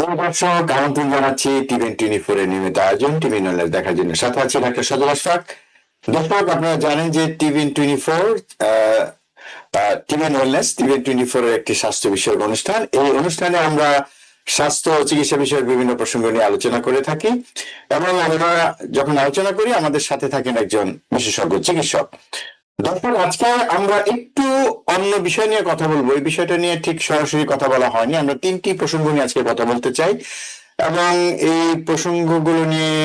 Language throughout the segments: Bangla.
প্রিয় দর্শক, আমন্ত্রণ জানাচ্ছি টি24 এর নিয়মিত আয়োজন টিভি নলেজ দেখার জন্য। সাথে আছি ডাক্তার সজল আশফাক। দর্শক, আপনারা জানেন যে টিভি24 টিভি ওয়েলনেস টিভি24 এর একটি স্বাস্থ্য বিষয়ক অনুষ্ঠান। এই অনুষ্ঠানে আমরা স্বাস্থ্য ও চিকিৎসা বিষয়ক বিভিন্ন প্রসঙ্গ নিয়ে আলোচনা করে থাকি এবং আমরা যখন আলোচনা করি আমাদের সাথে থাকেন একজন বিশেষজ্ঞ চিকিৎসক। দর্শক, আজকে আমরা একটু অন্য বিষয় নিয়ে কথা বলবো। এই বিষয়টা নিয়ে ঠিক সরাসরি কথা বলা হয়নি। আমরা তিনটি প্রসঙ্গ নিয়ে আজকে কথা বলতে চাই এবং এই প্রসঙ্গগুলো নিয়ে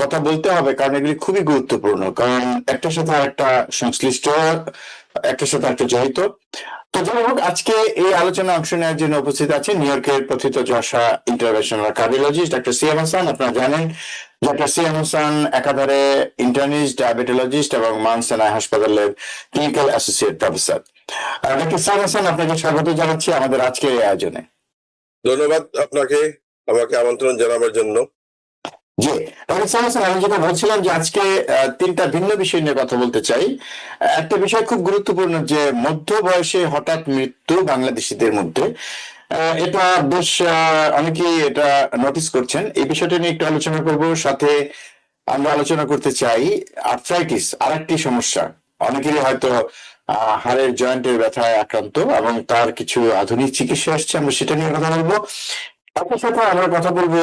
কথা বলতে হবে, কারণ এগুলি খুবই গুরুত্বপূর্ণ, কারণ একটার সাথে আরেকটা সংশ্লিষ্ট, একটার সাথে আরেকটা জড়িত। তো যাই হোক, আজকে এই আলোচনা অংশ নেওয়ার জন্য উপস্থিত আছে নিউ ইয়র্কের প্রথিত যশা interventional cardiologist doctor CM Hasan. আপনারা জানেন ডক্টর সিএম হাসান একাধারে ইন্টার্নিস্ট, ডায়াবেটোলজিস্ট এবং মাউন্ট সিনাই হাসপাতালের clinical associate professor. Doctor CM Hasan, আপনাকে স্বাগত জানাচ্ছি আমাদের আজকের এই আয়োজনে। ধন্যবাদ আপনাকে আমাকে আমন্ত্রণ জানাবার জন্য। জি ডক্টর সিএম হাসান, আমি যেটা বলছিলাম যে আজকে তিনটা ভিন্ন বিষয় নিয়ে কথা বলতে চাই। একটা বিষয় খুব গুরুত্বপূর্ণ, যে মধ্য বয়সে হঠাৎ মৃত্যু বাংলাদেশিদের মধ্যে। এটা বেশ অনেকেই এটা নোটিস করছেন। এই বিষয়টা নিয়ে একটু আলোচনা করব। সাথে আমরা আলোচনা করতে চাই আর্থ্রাইটিস, আরেকটি সমস্যা। অনেকেরই হয়তো হাড়ের জয়েন্টের ব্যথায় আক্রান্ত এবং তার কিছু আধুনিক চিকিৎসা আসছে, আমরা সেটা নিয়ে কথা বলবো। আপনার সাথে আমরা কথা বলবো,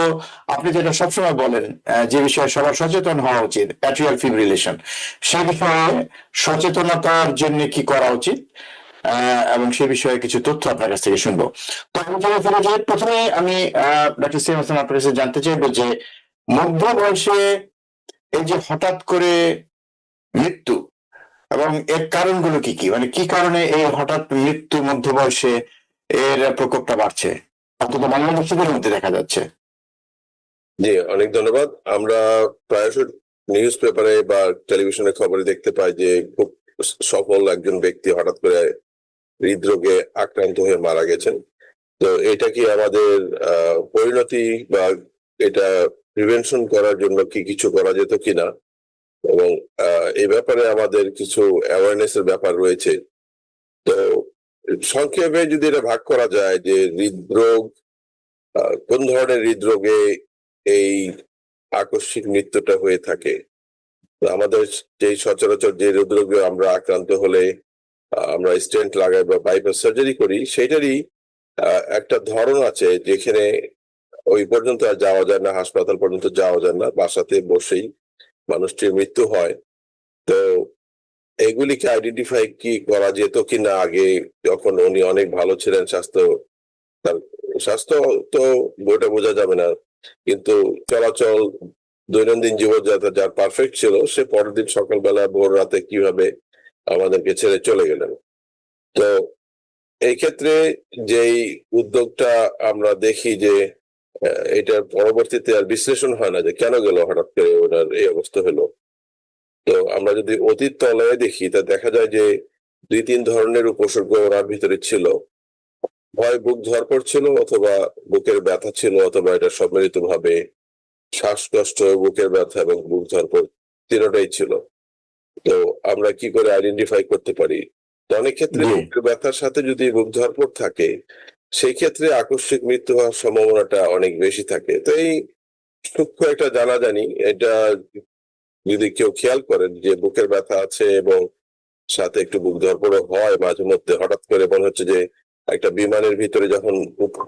আপনি যেটা সবসময় বলেন, যে বিষয়ে সবার সচেতন হওয়া উচিত, অ্যাট্রিয়াল ফিব্রিলেশন, সে বিষয়ে সচেতনতার জন্য কি করা উচিত এবং সে বিষয়ে কিছু তথ্য আপনার কাছ থেকে শুনবো। তো আমি যারা ফেরা যাই, প্রথমে আমি ডক্টর সিএম হাসান আপনার কাছে জানতে চাইবো যে মধ্য বয়সে এই যে হঠাৎ করে মৃত্যু এবং এর কারণগুলো কি কি, মানে কি কারণে এই হঠাৎ মৃত্যু মধ্য বয়সে এর প্রকোপটা বাড়ছে, অন্তত বাংলাদেশিদের মধ্যে দেখা যাচ্ছে? জি, অনেক ধন্যবাদ। আমরা প্রায়শ নিউজ পেপারে বা টেলিভিশনে খবরে দেখতে পাই যে খুব সফল একজন ব্যক্তি হঠাৎ করে হৃদরোগে আক্রান্ত হয়ে মারা গেছেন। তো এটা কি আমাদের পরিণতি বা এটা প্রিভেনশন করার জন্য কি কিছু করা যেত কিনা, এবং এই ব্যাপারে আমাদের কিছু অ্যাওয়ারনেস এর ব্যাপার রয়েছে। তো সংক্ষেপে যদি এটা ভাগ করা যায় যে হৃদরোগ, কোন ধরনের হৃদরোগে এই আকস্মিক মৃত্যুটা হয়ে থাকে। আমাদের যে সচরাচর যে হৃদরোগে আমরা আক্রান্ত হলে আমরা স্টেন্ট লাগাই বা বাইপাস সার্জারি করি, সেটারই একটা ধরন আছে যেখানে ওই পর্যন্ত আর যাওয়া যায় না, হাসপাতাল পর্যন্ত যাওয়া যায় না, বাসাতে বসেই মানুষটির মৃত্যু হয়। তো এগুলিকে আইডেন্টিফাই কি করা যেত কিনা আগে, যখন উনি অনেক ভালো ছিলেন, তার স্বাস্থ্য তো বইটা বোঝা যাবে না, কিন্তু চলাচল দৈনন্দিন জীবনযাত্রা যার পারফেক্ট ছিল, সে পরের দিন সকালবেলা ভোর রাতে কিভাবে আমাদেরকে ছেড়ে চলে গেলেন। তো এই ক্ষেত্রে যেই উদ্যোগটা আমরা দেখি যে এটার পরবর্তীতে আর বিশ্লেষণ হয় না যে কেন গেল হঠাৎ করে ওনার এই অবস্থা হলো। তো আমরা যদি অতীত তলায় দেখি, তা দেখা যায় যে 2-3 ধরনের উপসর্গ ওনার ভিতরে ছিল। হয় বুক ধড়ফড় ছিল, অথবা বুকের ব্যথা ছিল, অথবা এটা সম্মিলিত ভাবে শ্বাসকষ্ট, বুকের ব্যথা এবং বুক ধড়ফড় তিনটাই ছিল। তো আমরা কি করে আইডেন্টিফাই করতে পারি? তো অনেক ক্ষেত্রে বুকের ব্যথার সাথে যদি বুক ধড়ফড় থাকে, সেই ক্ষেত্রে আকস্মিক মৃত্যু হওয়ার সম্ভাবনাটা অনেক বেশি থাকে। তো এই সূক্ষ্ম একটা জানাজানি, এটা যদি কেউ খেয়াল করেন যে বুকের ব্যথা আছে এবং সাথে একটু বুক ধড়ফড় হয় মাঝে মধ্যে, হঠাৎ করে মনে হচ্ছে যে একটা বিমানের ভিতরে যখন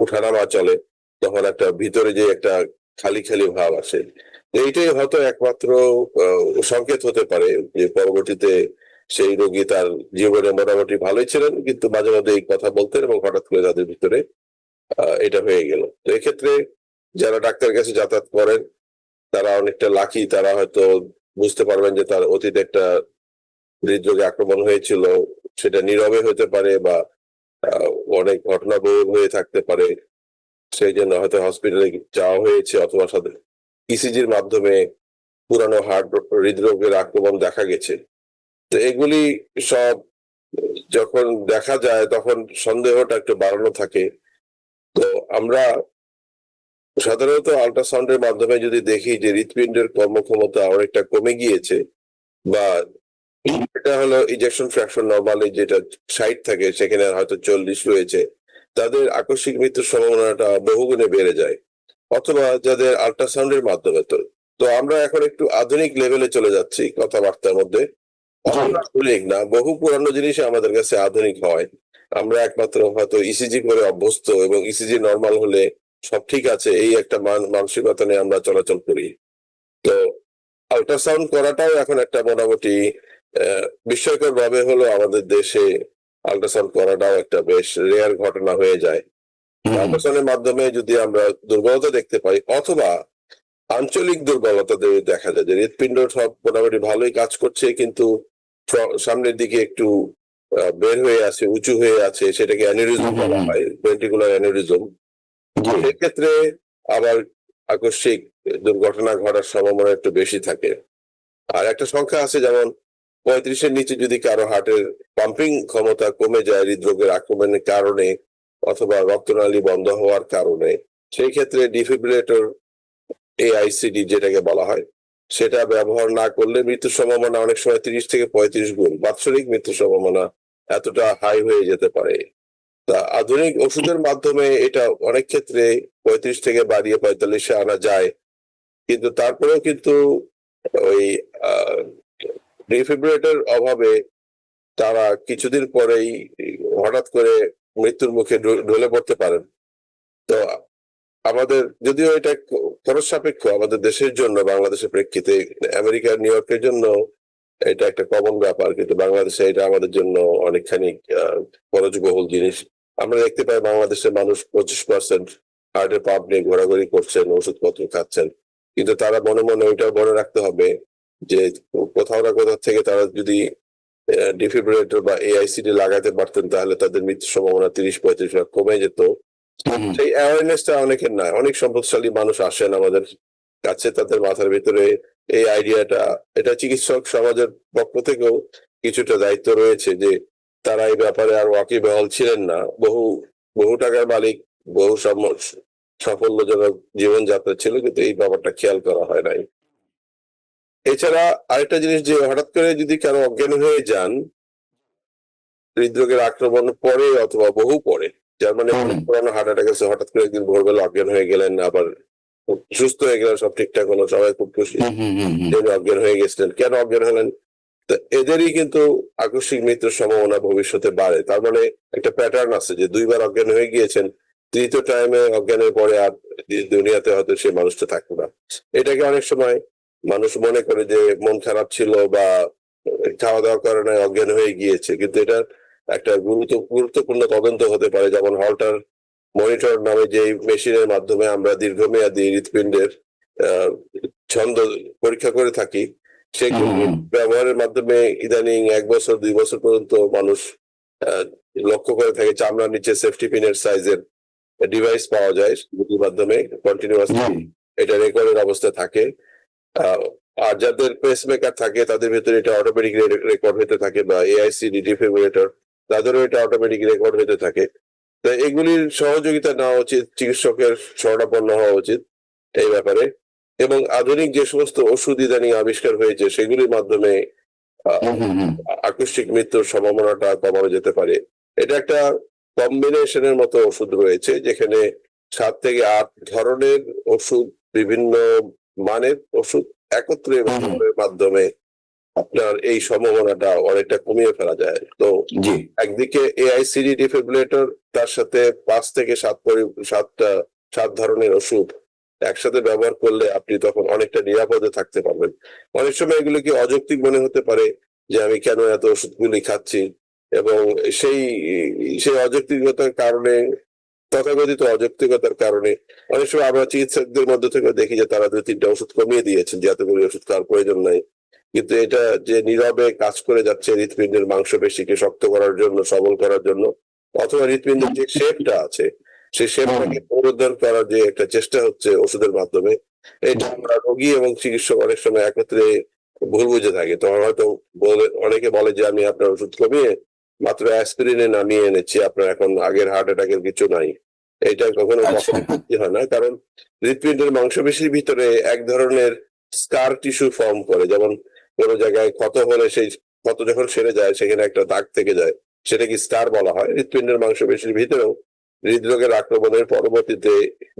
উঠানামা চলে, তখন একটা ভিতরে যে একটা খালি খালি ভাব আসে, এইটাই হয়তো একমাত্র সংকেত হতে পারে যে পরবর্তীতে সেই রোগী তার জীবনে মোটামুটি ভালোই ছিলেন, কিন্তু মাঝে মধ্যে এই কথা বলতেন এবং হঠাৎ করে তাদের ভিতরে এটা হয়ে গেল। তো এক্ষেত্রে যারা ডাক্তারের কাছে যাতায়াত করেন তারা অনেকটা লাকি, তারা হয়তো বুঝতে পারবেন যে তার অতীতে একটা হৃদরোগে আক্রমণ হয়েছিল, সেটা নীরবে হতে পারে বা অনেক ঘটনাবহুল হয়ে থাকতে পারে, সেই জন্য হয়তো হসপিটালে যাওয়া হয়েছে, অথবা সাথে ইসিজির মাধ্যমে পুরানো হৃদরোগের আক্রমণ দেখা গেছে। তো এগুলি সব যখন দেখা যায় তখন সন্দেহটা একটু বাড়ানো থাকে। তো আমরা সাধারণত আল্ট্রাসাউন্ডের মাধ্যমে যদি দেখি যে হৃৎপিণ্ডের কর্মক্ষমতা অনেকটা কমে গিয়েছে, বা এটা হলো ইজেকশন ফ্র্যাকশন নরমালি যেটা 60 থাকে, সেখানে হয়তো 40 রয়েছে, তাদের আকস্মিক মৃত্যুর সম্ভাবনাটা বহুগুণে বেড়ে যায়। অথবা যাদের আল্ট্রাসাউন্ডের মাধ্যমে তো তো আমরা এখন একটু আধুনিক লেভেলে চলে যাচ্ছি কথাবার্তার মধ্যে। অতটা আধুনিক না, বহু পুরানো জিনিস আমাদের কাছে আধুনিক হয়। আমরা একমাত্র হয়তো ইসিজি করে অভ্যস্ত এবং ইসিজি নর্মাল হলে সব ঠিক আছে এই একটা মানসিকতা নিয়ে আমরা চলাচল করি। তো আল্ট্রাসাউন্ড করাটাও এখন একটা মোটামুটি বিস্ময়কর ভাবে হলো আমাদের দেশে আল্ট্রাসাউন্ড করাটাও একটা বেশ রেয়ার ঘটনা হয়ে যায়। আল্ট্রাসাউন্ডের মাধ্যমে যদি আমরা দুর্বলতা দেখতে পাই অথবা আঞ্চলিক দুর্বলতা দেখা যায় যে হৃৎপিণ্ড সব মোটামুটি ভালোই কাজ করছে কিন্তু সামনের দিকে একটু বের হয়ে আছে, উঁচু হয়ে আছে, সেটাকে অ্যানিউরিজম বলা হয়, ভেন্ট্রিকুলার অ্যানিউরিজম। সেক্ষেত্রে আবার আকস্মিক দুর্ঘটনা ঘটার সম্ভাবনা একটু বেশি থাকে। আর একটা সংখ্যা আছে যেমন 35-এর নিচে যদি কারো হার্টের পাম্পিং ক্ষমতা কমে যায় হৃদরোগের আক্রমণের কারণে অথবা রক্তনালী বন্ধ হওয়ার কারণে, সেই ক্ষেত্রে ডিফিব্রিলেটর এআইসিডি যেটাকে বলা হয় সেটা ব্যবহার না করলে মৃত্যুর সম্ভাবনা অনেক সময় 30 থেকে 35 গুণ, বাৎসরিক মৃত্যুর সম্ভাবনা এতটা হাই হয়ে যেতে পারে। তা আধুনিক ওষুধের মাধ্যমে এটা অনেক ক্ষেত্রে 35 থেকে বাড়িয়ে 45-এ আনা যায়, কিন্তু তারপরেও কিন্তু ওই ডিফিব্রিলেটর অভাবে তারা কিছুদিন পরেই হঠাৎ করে মৃত্যুর মুখে ঢলে পড়তে পারেন। তো আমাদের যদিও এটা খরচ সাপেক্ষ আমাদের দেশের জন্য, বাংলাদেশের প্রেক্ষিতে, আমেরিকা নিউ ইয়র্কের জন্য এটা একটা কমন ব্যাপার, কিন্তু বাংলাদেশে এটা আমাদের জন্য অনেকখানি খরচবহুল জিনিস। আমরা দেখতে পাই বাংলাদেশের মানুষ 25% হার্টের পাম্প নিয়ে ঘোরাঘুরি করছেন, ওষুধপত্র খাচ্ছেন, কিন্তু তারা মনে মনে ওইটা মনে রাখতে হবে যে কোথাও না কোথাও থেকে তারা যদি ডিফিব্রিলেটর বা এআইসিডি লাগাতে পারতেন তাহলে তাদের মৃত্যুর সম্ভাবনা 30-35 কমে যেত। সেই অ্যাওয়ারনেসটা অনেকের নাই। অনেক সম্পদশালী মানুষ আসেন আমাদের কাছে, তাদের মাথার ভিতরে এই আইডিয়াটা, এটা চিকিৎসক সমাজের পক্ষ থেকেও কিছুটা দায়িত্ব রয়েছে যে তারা এই ব্যাপারে আর ওয়াকিবহাল ছিলেন না। বহু বহু টাকার মালিক, বহু সাফল্যজনক জীবনযাত্রা ছিল, কিন্তু এই ব্যাপারটা খেয়াল করা হয় নাই। এছাড়া আরেকটা জিনিস যে হঠাৎ করে যদি কারো অজ্ঞান হয়ে যান হৃদরোগের আক্রমণ পরে অথবা বহু পরে, যার মানে অনেক পুরানো হার্ট অ্যাটাক আছে, হঠাৎ করে একদিন ভোরবেলা অজ্ঞান হয়ে গেলেন, আবার সুস্থ হয়ে গেলেন, সব ঠিকঠাক হলো, সবাই খুব খুশি যে অজ্ঞান হয়ে গেছিলেন। কেন অজ্ঞান হলেন? তো এদেরই কিন্তু আকস্মিক মৃত্যুর সম্ভাবনা ভবিষ্যতে বাড়ে। তার মানে একটা প্যাটার্ন আছে যে 2বার অজ্ঞান হয়ে গিয়েছেন, তৃতীয় টাইমে অজ্ঞানের পরে আর দুনিয়াতে হয়তো সেই মানুষটা থাকবে না। এটাকে অনেক সময় মানুষ মনে করে যে মন খারাপ ছিল বা খাওয়া দাওয়ার কারণে অজ্ঞান হয়ে গিয়েছে, কিন্তু এটা একটা গুরুত্বপূর্ণ তদন্ত হতে পারে। যেমন হল্টার মনিটর নামে যে মেশিনের মাধ্যমে আমরা দীর্ঘমেয়াদী হৃৎপিণ্ডের ছন্দ পরীক্ষা করে থাকি, সেগুলো ব্যবহারের মাধ্যমে ইদানিং 1 বছর 2 বছর পর্যন্ত মানুষ লক্ষ্য করে থাকে। চামড়ার নিচে সেফটি পিনের সাইজের ডিভাইস পাওয়া যায়, সেগুলোর মাধ্যমে কন্টিনিউয়াসলি এটা রেকর্ডের অবস্থা থাকে। আর যাদের পেসমেকার থাকে তাদের ভেতরে এটা অটোমেটিক রেকর্ড হতে থাকে, বা এআইসিডি ডিফিব্রিলেটর তাদেরও এটা অটোমেটিক রেকর্ড হতে থাকে। তো এগুলির সহযোগিতা নেওয়া উচিত, চিকিৎসকের শরণাপন্ন হওয়া উচিত এই ব্যাপারে। এবং আধুনিক যে সমস্ত ওষুধ ইদানিং আবিষ্কার হয়েছে সেগুলির মাধ্যমে আকস্মিক মৃত্যুর সম্ভাবনাটা কমানো যেতে পারে। এটা একটা কম্বিনেশনের মতো ওষুধ রয়েছে যেখানে 7 থেকে 8 ধরনের ওষুধ, বিভিন্ন মানের ওষুধ একত্রে ব্যবহারের মাধ্যমে আপনার এই সম্ভাবনাটা অনেকটা কমিয়ে ফেলা যায়। তো একদিকে এআইসিডি ডিফিব্রিলেটর, তার সাথে 5 থেকে 7 ধরনের ওষুধ একসাথে ব্যবহার করলে আপনি তখন অনেকটা নিরাপদে থাকতে পারবেন। অনেক সময় এগুলো কি অযৌক্তিক মনে হতে পারে যে আমি কেন এত ওষুধগুলি খাচ্ছি, এবং সেই সেই অযৌক্তিকতার কারণে, তথাকথিত অযৌক্তিকতার কারণে অনেক সময় আমরা চিকিৎসকদের মধ্যে থেকে দেখি যে তারা 2-3টা ওষুধ কমিয়ে দিয়েছেন যে এতগুলি ওষুধ খাওয়ার প্রয়োজন নাই, কিন্তু এটা যে নীরবে কাজ করে যাচ্ছে হৃৎপিণ্ডের মাংসপেশিকে শক্ত করার জন্য, সবল করার জন্য, অথবা হৃৎপিণ্ডের যে শেপটা আছে সেই শেপটাকে পুনরুদ্ধার করার যে একটা চেষ্টা হচ্ছে ওষুধের মাধ্যমে, এটা আমরা রোগী এবং চিকিৎসক অনেক সময় একত্রে ভুল বুঝে থাকি। তখন হয়তো অনেকে বলে যে আমি আপনার ওষুধ কমিয়ে মাত্র অ্যাসপিরিনে নামিয়ে এনেছি, আপনার এখন আগের হার্ট অ্যাটাকের কিছু নাই। এটা কখনো হয় না, কারণ হৃৎপিণ্ডের মাংসপেশির ভিতরে এক ধরনের স্কার টিস্যু ফর্ম করে। যেমন কোনো জায়গায় ক্ষত হলে সেই ক্ষত যখন সেরে যায় সেখানে একটা দাগ থেকে যায়, সেটাকে স্কার বলা হয়। হৃৎপিণ্ডের মাংসপেশির ভিতরেও হৃদরোগের আক্রমণের পরবর্তীতে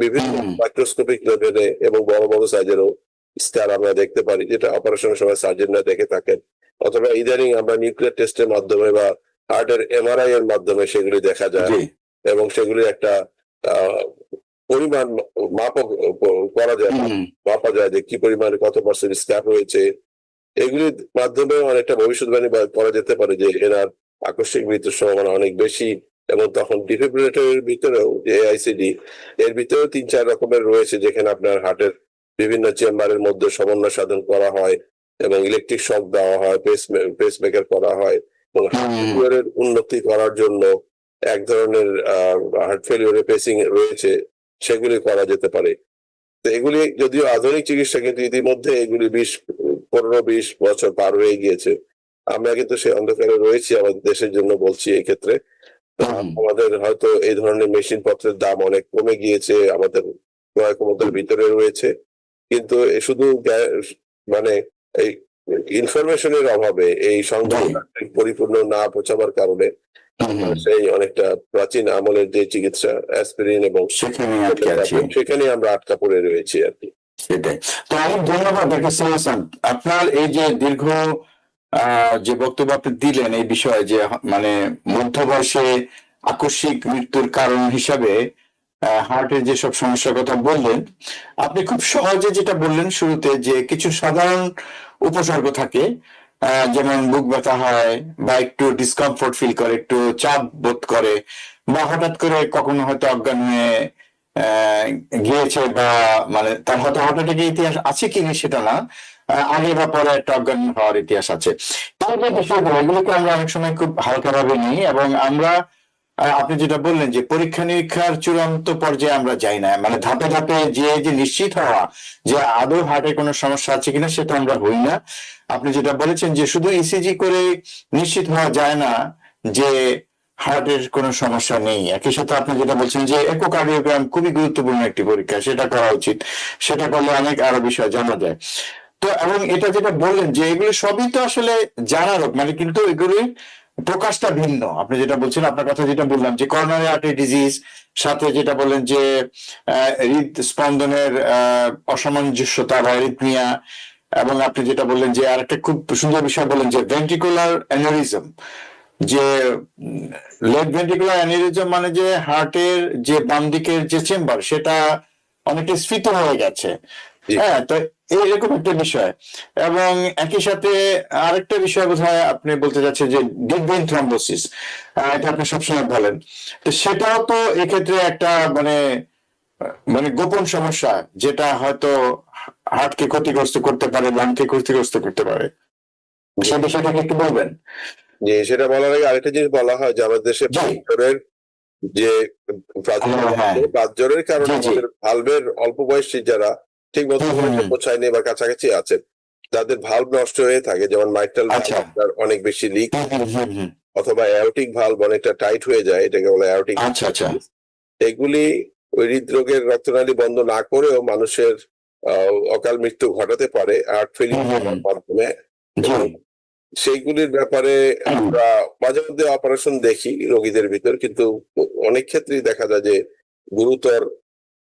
বিভিন্ন হুম। মাইক্রোস্কোপিক লেভেলে এবং বড় বড় সাইজেরও স্কার আমরা দেখতে পারি, যেটা অপারেশনের সময় সার্জনরা দেখে থাকেন, অথবা ইদানিং আমরা নিউক্লিয়ার টেস্টের মাধ্যমে বা হার্টের এমআরআই এর মাধ্যমে সেগুলি দেখা যায় জি। এবং সেগুলি একটা আহ, পরিমাণ মাপ করা যায়, হুম। মাপা যায় যে কি পরিমাণে কত পার্সেন্ট স্ক্যাপ হয়েছে। এগুলির মাধ্যমে অনেকটা ভবিষ্যৎবাণী করা যেতে পারে যে এনার আকস্মিক মৃত্যুর সম্ভাবনা অনেক বেশি। এবং তখন ডিফিব্রিলেটরের ভিতরেও যে এআইসিডি এর ভিতরেও 3-4 রকমের রয়েছে, যেখানে আপনার হার্টের বিভিন্ন চেম্বারের মধ্যে সমন্বয় সাধন করা হয় এবং ইলেকট্রিক শক দেওয়া হয়, পেসমেকার করা হয় এবং হার্ট হুম। ফেলিওরের উন্নতি করার জন্য এক ধরনের হার্ট ফেলিওরের পেসিং রয়েছে, সেগুলি করা যেতে পারে। তো এগুলি যদিও আধুনিক চিকিৎসা, কিন্তু ইতিমধ্যে এগুলি 15-20 বছর পার হয়ে গিয়েছে। আমরা কিন্তু সেই অন্ধকারে রয়েছি আমাদের দেশের জন্য, বলছি এই ক্ষেত্রে। হুম। আমাদের হয়তো এই ধরনের মেশিন পত্রের দাম অনেক কমে গিয়েছে, আমাদের ক্রয় ক্ষমতার ভিতরে রয়েছে, কিন্তু এ শুধু মানে এই ইনফরমেশনের অভাবে, এই সংবাদ পরিপূর্ণ না পৌঁছাবার কারণে আমরা হুম। সেই অনেকটা প্রাচীন আমলের যে চিকিৎসা অ্যাসপিরিন এবং সেখানে আটকে আছি। সেখানে আমরা আটকা পড়ে রয়েছি আর কি। সেটাই। তো অনেক ধন্যবাদ ডক্টর সাইফ হাসান। আপনার এই যে দীর্ঘ যে বক্তব্য আপনি দিলেন এই বিষয়ে, যে মানে মধ্য বয়সে আকস্মিক মৃত্যুর কারণ হিসাবে হার্টের যেসব সমস্যার কথা বললেন, আপনি খুব সহজে যেটা বললেন শুরুতে, যে কিছু সাধারণ উপসর্গ থাকে, যেমন বুক ব্যথা হয়, বা একটু ডিসকমফোর্ট ফিল করে, একটু চাপ বোধ করে, বা হঠাৎ করে কখনো হয়তো অজ্ঞান হয়ে আহ, গিয়েছে, বা মানে তার হয়তো হার্ট অ্যাটাকের ইতিহাস আছে কিনা সেটা না, আগে বা পরে একটা অজ্ঞান হওয়ার ইতিহাস আছে। এই যে বিষয়গুলো, এগুলোকে আমরা অনেক সময় খুব হালকাভাবে নিই, এবং আমরা আপনি যেটা বললেন যে পরীক্ষা নিরীক্ষার চূড়ান্ত পর্যায়ে আমরা যাই না, মানে ধাপে ধাপে যে নিশ্চিত হওয়া যে আদৌ হার্টে কোনো সমস্যা আছে কিনা সেটা আমরা হই না। আপনি যেটা বলেছেন যে শুধু ইসিজি করে নিশ্চিত হওয়া যায় না যে হার্টের কোনো সমস্যা নেই, একই সাথে আপনি যেটা বলছেন যে ইকোকার্ডিওগ্রাম খুবই গুরুত্বপূর্ণ একটি পরীক্ষা, সেটা করা উচিত, সেটা করলে অনেক আরো বিষয় জানা যায়। তো এবং এটা যেটা বললেন যে এগুলো সবই তো আসলে জানার, মানে কিন্তু এগুলির প্রকাশটা ভিন্ন। আপনি যেটা বলছেন, আপনার কথা যেটা বললাম যে করোনারি আর্টারি ডিজিজ, সাথে যেটা বললেন যে হৃদস্পন্দনের অসামঞ্জস্যতা বা অ্যারিথমিয়া, এবং আপনি যেটা বললেন যে আরেকটা খুব সুন্দর বিষয় বললেন যে ভেন্ট্রিকুলার অ্যানিউরিজম, যে লেফট ভেন্ট্রিকুলার অ্যানিউরিজম মানে যে হার্টের যে বাম দিকের যে চেম্বার সেটা অনেকটা স্ফীত হয়ে গেছে। জি। হ্যাঁ, তো এরকম একটা বিষয়। এবং একই সাথে আরেকটা বিষয় বোধহয় আপনি বলতে চাচ্ছেন যে ডিপ ভেইন থ্রম্বোসিস, এটা আপনি সবসময় বলেন, তো সেটাও তো এক্ষেত্রে একটা মানে মানে গোপন সমস্যা, যেটা হয়তো হার্টকে ক্ষতিগ্রস্ত করতে পারে, লাংকে ক্ষতিগ্রস্ত করতে পারে, সেই বিষয়টাকে একটু বলবেন? যে সেটা বলার আগে আরেকটা জিনিস বলা হয় যে আমাদের দেশে জি। জ্বরের যে হ্যাঁ। জ্বরের কারণে জি, জি। আমাদের ভালভের অল্প বয়সী যারা ঠিক মতো হুম, হুম, হুম। পৌঁছায়নি বা কাছাকাছি আছেন, তাদের ভালভ নষ্ট হয়ে থাকে, যেমন মাইট্রাল আচ্ছা। ভালভ অনেক বেশি লিক, হুম, হুম, হুম, হুম। অথবা অ্যাওর্টিক ভালভ অনেকটা টাইট হয়ে যায়, এটাকে বলে অ্যাওর্টিক। আচ্ছা, আচ্ছা। এগুলি ওই হৃদরোগের রক্তনালী বন্ধ না করেও মানুষের অকাল মৃত্যু ঘটাতে পারে হার্ট হুম, হুম, ফেলিওর হুম। মাধ্যমে। জি। এবং সেইগুলির ব্যাপারে আমরা মাঝে মধ্যে অপারেশন দেখি রোগীদের ভিতর, কিন্তু অনেক ক্ষেত্রেই দেখা যায় যে গুরুতর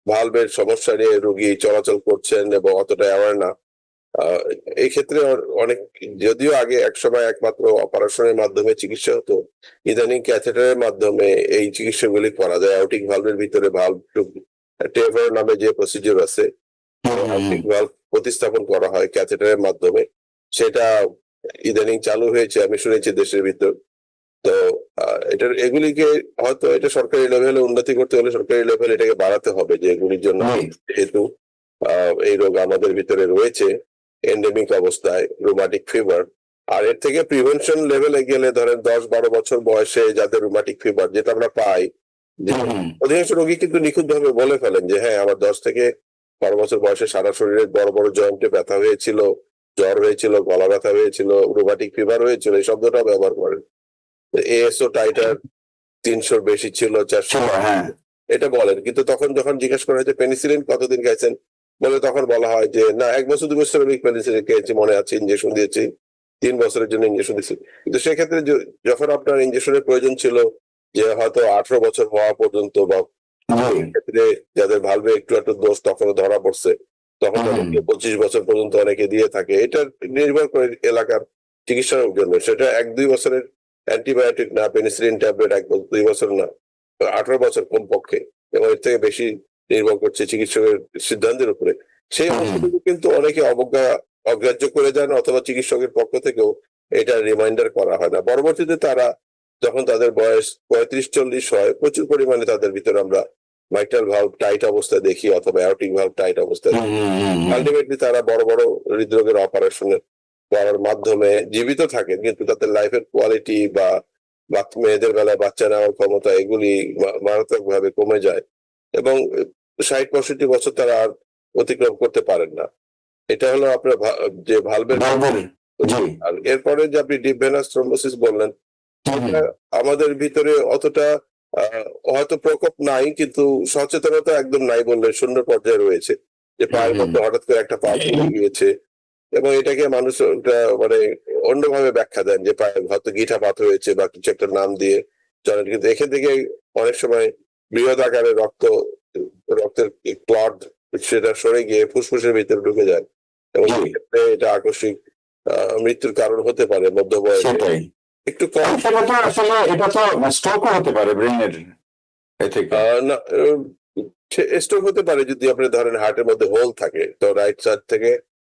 ভালভের সমস্যা নিয়ে রোগী চলাচল করছেন এবং অতটা অ্যাওয়ার না। আহ, এই ক্ষেত্রে অনেক, যদিও আগে একসময় একমাত্র অপারেশনের মাধ্যমে চিকিৎসা হতো, ইদানিং ক্যাথেটারের মাধ্যমে এই চিকিৎসাগুলি করা যায়। আউটিক ভালভের ভিতরে ভালভ টেভার নামে যে প্রসিডিউর আছে, হুম, হুম, হুম। আউটিক ভালভ প্রতিস্থাপন করা হয় ক্যাথেটারের মাধ্যমে, সেটা ইদানিং চালু হয়েছে আমি শুনেছি দেশের ভিতর। তো এটার এগুলিকে হয়তো এটা সরকারি লেভেলে উন্নতি করতে হলে সরকারি লেভেলে এটাকে বাড়াতে হবে, যে এগুলির জন্য জি। যেহেতু এই রোগ আমাদের ভিতরে রয়েছে এন্ডেমিক অবস্থায়, রুমাটিক ফিভার। আর এর থেকে প্রিভেনশন লেভেলে গেলে ধরেন 10-12 বছর বয়সে যাদের রুমাটিক ফিভার, যেটা আমরা পাই, যে হুম, হুম। অধিকাংশ রোগী কিন্তু নিখুঁত ভাবে বলে ফেলেন যে হ্যাঁ আমার 10 থেকে 12 বছর বয়সে সারা শরীরে বড় বড় জয়েন্টে ব্যথা হয়েছিল, জ্বর হয়েছিল, গলা ব্যথা হয়েছিল, রুমাটিক ফিভার হয়েছিল, এই শব্দটা ব্যবহার করেন। এএসও টাইটার 300 বেশি ছিল, 400 ছিল, হ্যাঁ। এটা বলেন। কিন্তু তখন যখন জিজ্ঞেস করা হয় যে পেনিসিলিন কতদিন খাইছেন, বলে তখন বলা হয় যে না 1 বছর 2 বছর আমি পেনিসিলিন খেয়েছি, মনে আছে, ইঞ্জেকশন দিয়েছি, 3 বছরের জন্য ইঞ্জেকশন দিয়েছি। কিন্তু সেক্ষেত্রে যখন আপনার ইঞ্জেকশনের প্রয়োজন ছিল যে হয়তো 18 বছর হওয়া পর্যন্ত বা জি। ক্ষেত্রে যাদের ভালভে একটু একটু দোষ তখনও ধরা পড়ছে, তখন হুম, তাদেরকে 25 বছর পর্যন্ত অনেকে দিয়ে থাকে। এটা নির্ভর করে এলাকার চিকিৎসার জন্য। সেটা 1-2 বছরের অ্যান্টিবায়োটিক না, পেনিসিলিন ট্যাবলেট 1-2 বছর না, 18 বছর কমপক্ষে, এবং এর থেকে বেশি নির্ভর করছে চিকিৎসকের সিদ্ধান্তের উপরে। সেই হুম, অংশটুকু কিন্তু অনেকে অগ্রাহ্য করে যান, অথবা চিকিৎসকের পক্ষ থেকেও এটা রিমাইন্ডার করা হয় না। পরবর্তীতে তারা যখন তাদের বয়স 35-40 হয়, প্রচুর পরিমাণে তাদের ভিতরে আমরা মাইট্রাল ভালভ টাইট অবস্থায় দেখি, অথবা অ্যাওর্টিক ভালভ টাইট অবস্থায় হুম, হুম, হুম, হুম। আলটিমেটলি তারা বড় বড় হৃদরোগের অপারেশনের করার মাধ্যমে জীবিত থাকেন, কিন্তু তাদের লাইফের কোয়ালিটি বা মেয়েদের বেলায় বাচ্চা নেওয়ার ক্ষমতা এগুলি মারাত্মক ভাবে কমে যায়, এবং 60-65 বছর তারা আর অতিক্রম করতে পারেন না। এটা হলো আপনার যে ভালভের। বারবার। জি। আর এরপরে যে আপনি ডিপ ভেনাস থ্রম্বোসিস বললেন, হুম, হুম, এটা আমাদের ভিতরে অতটা হয়তো প্রকোপ নাই, কিন্তু সচেতনতা একদম নাই বললে শূন্য পর্যায়ে রয়েছে, যে পায়ের হুম, মধ্যে হঠাৎ করে একটা পা চলে গিয়েছে, এবং এটাকে মানুষ ওটা মানে অন্যভাবে ব্যাখ্যা দেন যে পায়ে হয়তো গিঠাপাত হয়েছে বা কিছু একটা নাম দিয়ে জানেন, কিন্তু এখান থেকে অনেক সময় বৃহৎ আকারে রক্তের ক্লট সেটা সরে গিয়ে ফুসফুসের ভিতরে ঢুকে যায়, এবং জি। সেক্ষেত্রে এটা আকস্মিক মৃত্যুর কারণ হতে পারে মধ্য বয়সে। সেটাই। একটু কম সেটা তো আসলে এটা তো স্ট্রোকও হতে পারে ব্রেনের এ থেকে। না, স্ট্রোক হতে পারে যদি আপনি ধরেন হার্টের মধ্যে হোল থাকে, তো রাইট সাইড থেকে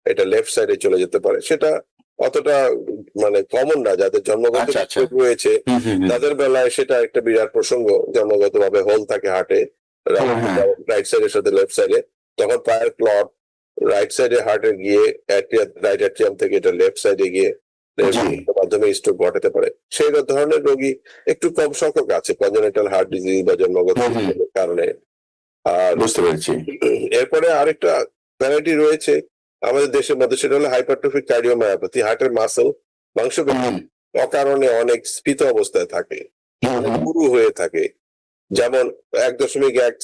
এটা লেফট সাইডে চলে যেতে পারে। সেটা অতটা মানে কমন না, যাদের জন্মগত আচ্ছা, আচ্ছা। স্ট্রোক রয়েছে হুম, হুম, হুম। তাদের বেলায় সেটা একটা বিরাট প্রসঙ্গ। জন্মগত ভাবে হোল থাকে হার্টে, হ্যাঁ, হ্যাঁ। রাইট সাইডের সাথে লেফট সাইডে, তখন পায়ের ক্লট রাইট সাইডে হার্টে গিয়ে রাইট অ্যাট্রিয়াম থেকে এটা লেফট সাইডে গিয়ে জি। মাধ্যমে স্ট্রোক ঘটাতে পারে। সেই ধরনের রোগী একটু কম সংখ্যক আছে কনজেনিটাল হার্ট ডিজিজ বা জন্মগত হুম, হুম। কারণে। আর বুঝতে পেরেছি। এরপরে আরেকটা ভ্যারাইটি রয়েছে আমাদের দেশের মধ্যে, সেটা হলো হাইপারট্রফিক কার্ডিওমায়োপ্যাথি। হার্টের মাসেল মাংসপেশি হুম, অকারণে অনেক স্ফীত অবস্থায় থাকে, হুম, অনেক হুম। পুরু হয়ে থাকে, যেমন 1.1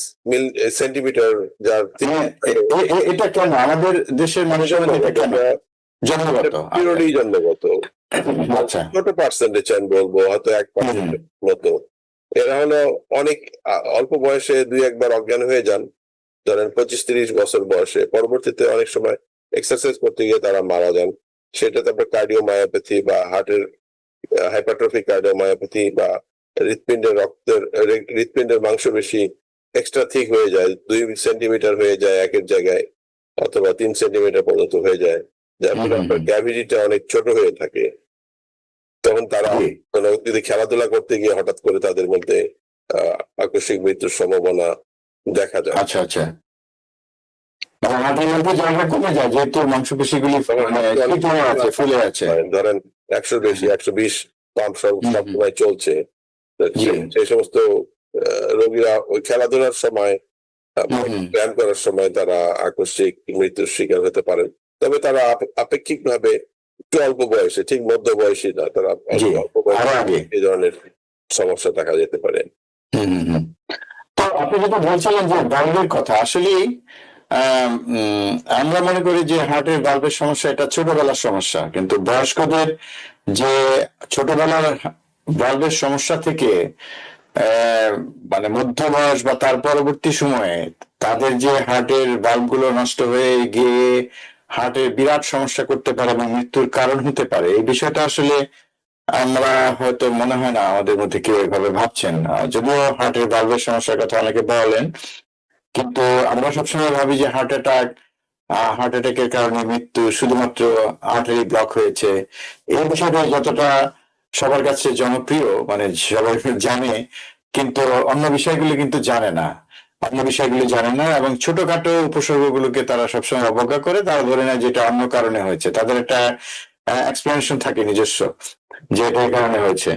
সেন্টিমিটার, যার হ্যাঁ, এটা কেন আমাদের দেশের মানুষের মধ্যে এটা কেন জন্মগত? আচ্ছা, পিওরলি জন্মগত। আচ্ছা। ছোট পার্সেন্টেজ আমি বলবো, হয়তো হুম, হুম। 1% মতো। এরা হলো অনেক অল্প বয়সে 2-1 বার অজ্ঞান হয়ে যান, ধরেন 25-30 বছর বয়সে, পরবর্তীতে অনেক সময় এক্সারসাইজ করতে গিয়ে তারা মারা যান। সেটা তারপরে কার্ডিওমায়োপ্যাথি বা হার্টের হাইপারট্রফিক কার্ডিওমায়োপ্যাথি, বা হৃৎপিণ্ডের মাংসপেশি এক্সট্রা থিক হয়ে যায়, 2 সেন্টিমিটার হয়ে যায় একের জায়গায়, অথবা 3 সেন্টিমিটার পর্যন্ত হয়ে যায়, যার হুম, ফলে হুম, আপনার হুম। ক্যাভিটিটা অনেক ছোট হয়ে থাকে। তখন তারা জি। কোনো যদি খেলাধুলা করতে গিয়ে হঠাৎ করে তাদের মধ্যে আকস্মিক মৃত্যুর সম্ভাবনা দেখা যায়। আচ্ছা, আচ্ছা। মানে হার্টের মধ্যে জায়গা কমে যায় যেহেতু মাংসপেশিগুলি তখন মানে হার্টে অনেক শীতল আছে, ফুলে আছে। ধরেন 100 বেশি, হ্যাঁ। 120 পাম্প সব হুম, হুম। সবসময় চলছে। তো জি। সেই সমস্ত রোগীরা ওই খেলাধুলার সময় হুম, হুম। ব্যায়াম করার সময় তারা আকস্মিক মৃত্যুর শিকার হতে পারেন। তবে তারা আপেক্ষিকভাবে একটু অল্প বয়সে, ঠিক মধ্য বয়সী না, তারা জি। অল্প বয়সে আরো আগে। এই ধরনের সমস্যা দেখা যেতে পারে। হুম, হুম, হুম। তো আপনি যেটা বলছিলেন যে বাল্বের কথা আসলেই আমরা মনে করি যে হার্টের বাল্বের সমস্যা এটা ছোটবেলার সমস্যা, কিন্তু বয়স্কদের যে ছোটবেলার বাল্বের সমস্যা থেকে আহ, মানে মধ্য বয়স বা তার পরবর্তী সময়ে তাদের যে হার্টের বাল্বগুলো নষ্ট হয়ে গিয়ে হার্টের বিরাট সমস্যা করতে পারে এবং মৃত্যুর কারণ হতে পারে, এই বিষয়টা আসলে আমরা হয়তো মনে হয় না আমাদের মধ্যে কেউ এভাবে ভাবছেন। যদিও হার্টের বাল্বের সমস্যার কথা অনেকে বলেন, কিন্তু আমরা সবসময় ভাবি যে হার্ট অ্যাটাকের কারণে মৃত্যু শুধুমাত্র আর্টারি ব্লক হয়েছে। এই বিষয়টা যতটা সবার কাছে জনপ্রিয় মানে সবাই জানে, কিন্তু অন্য বিষয়গুলো কিন্তু জানে না। অন্য বিষয়গুলো জানে না এবং ছোটখাটো উপসর্গগুলোকে তারা সবসময় অবজ্ঞা করে, তারা ধরে নেয় যেটা অন্য কারণে হয়েছে, তাদের একটা এক্সপ্লেনেশন থাকে নিজস্ব যে এটা এই কারণে হয়েছে।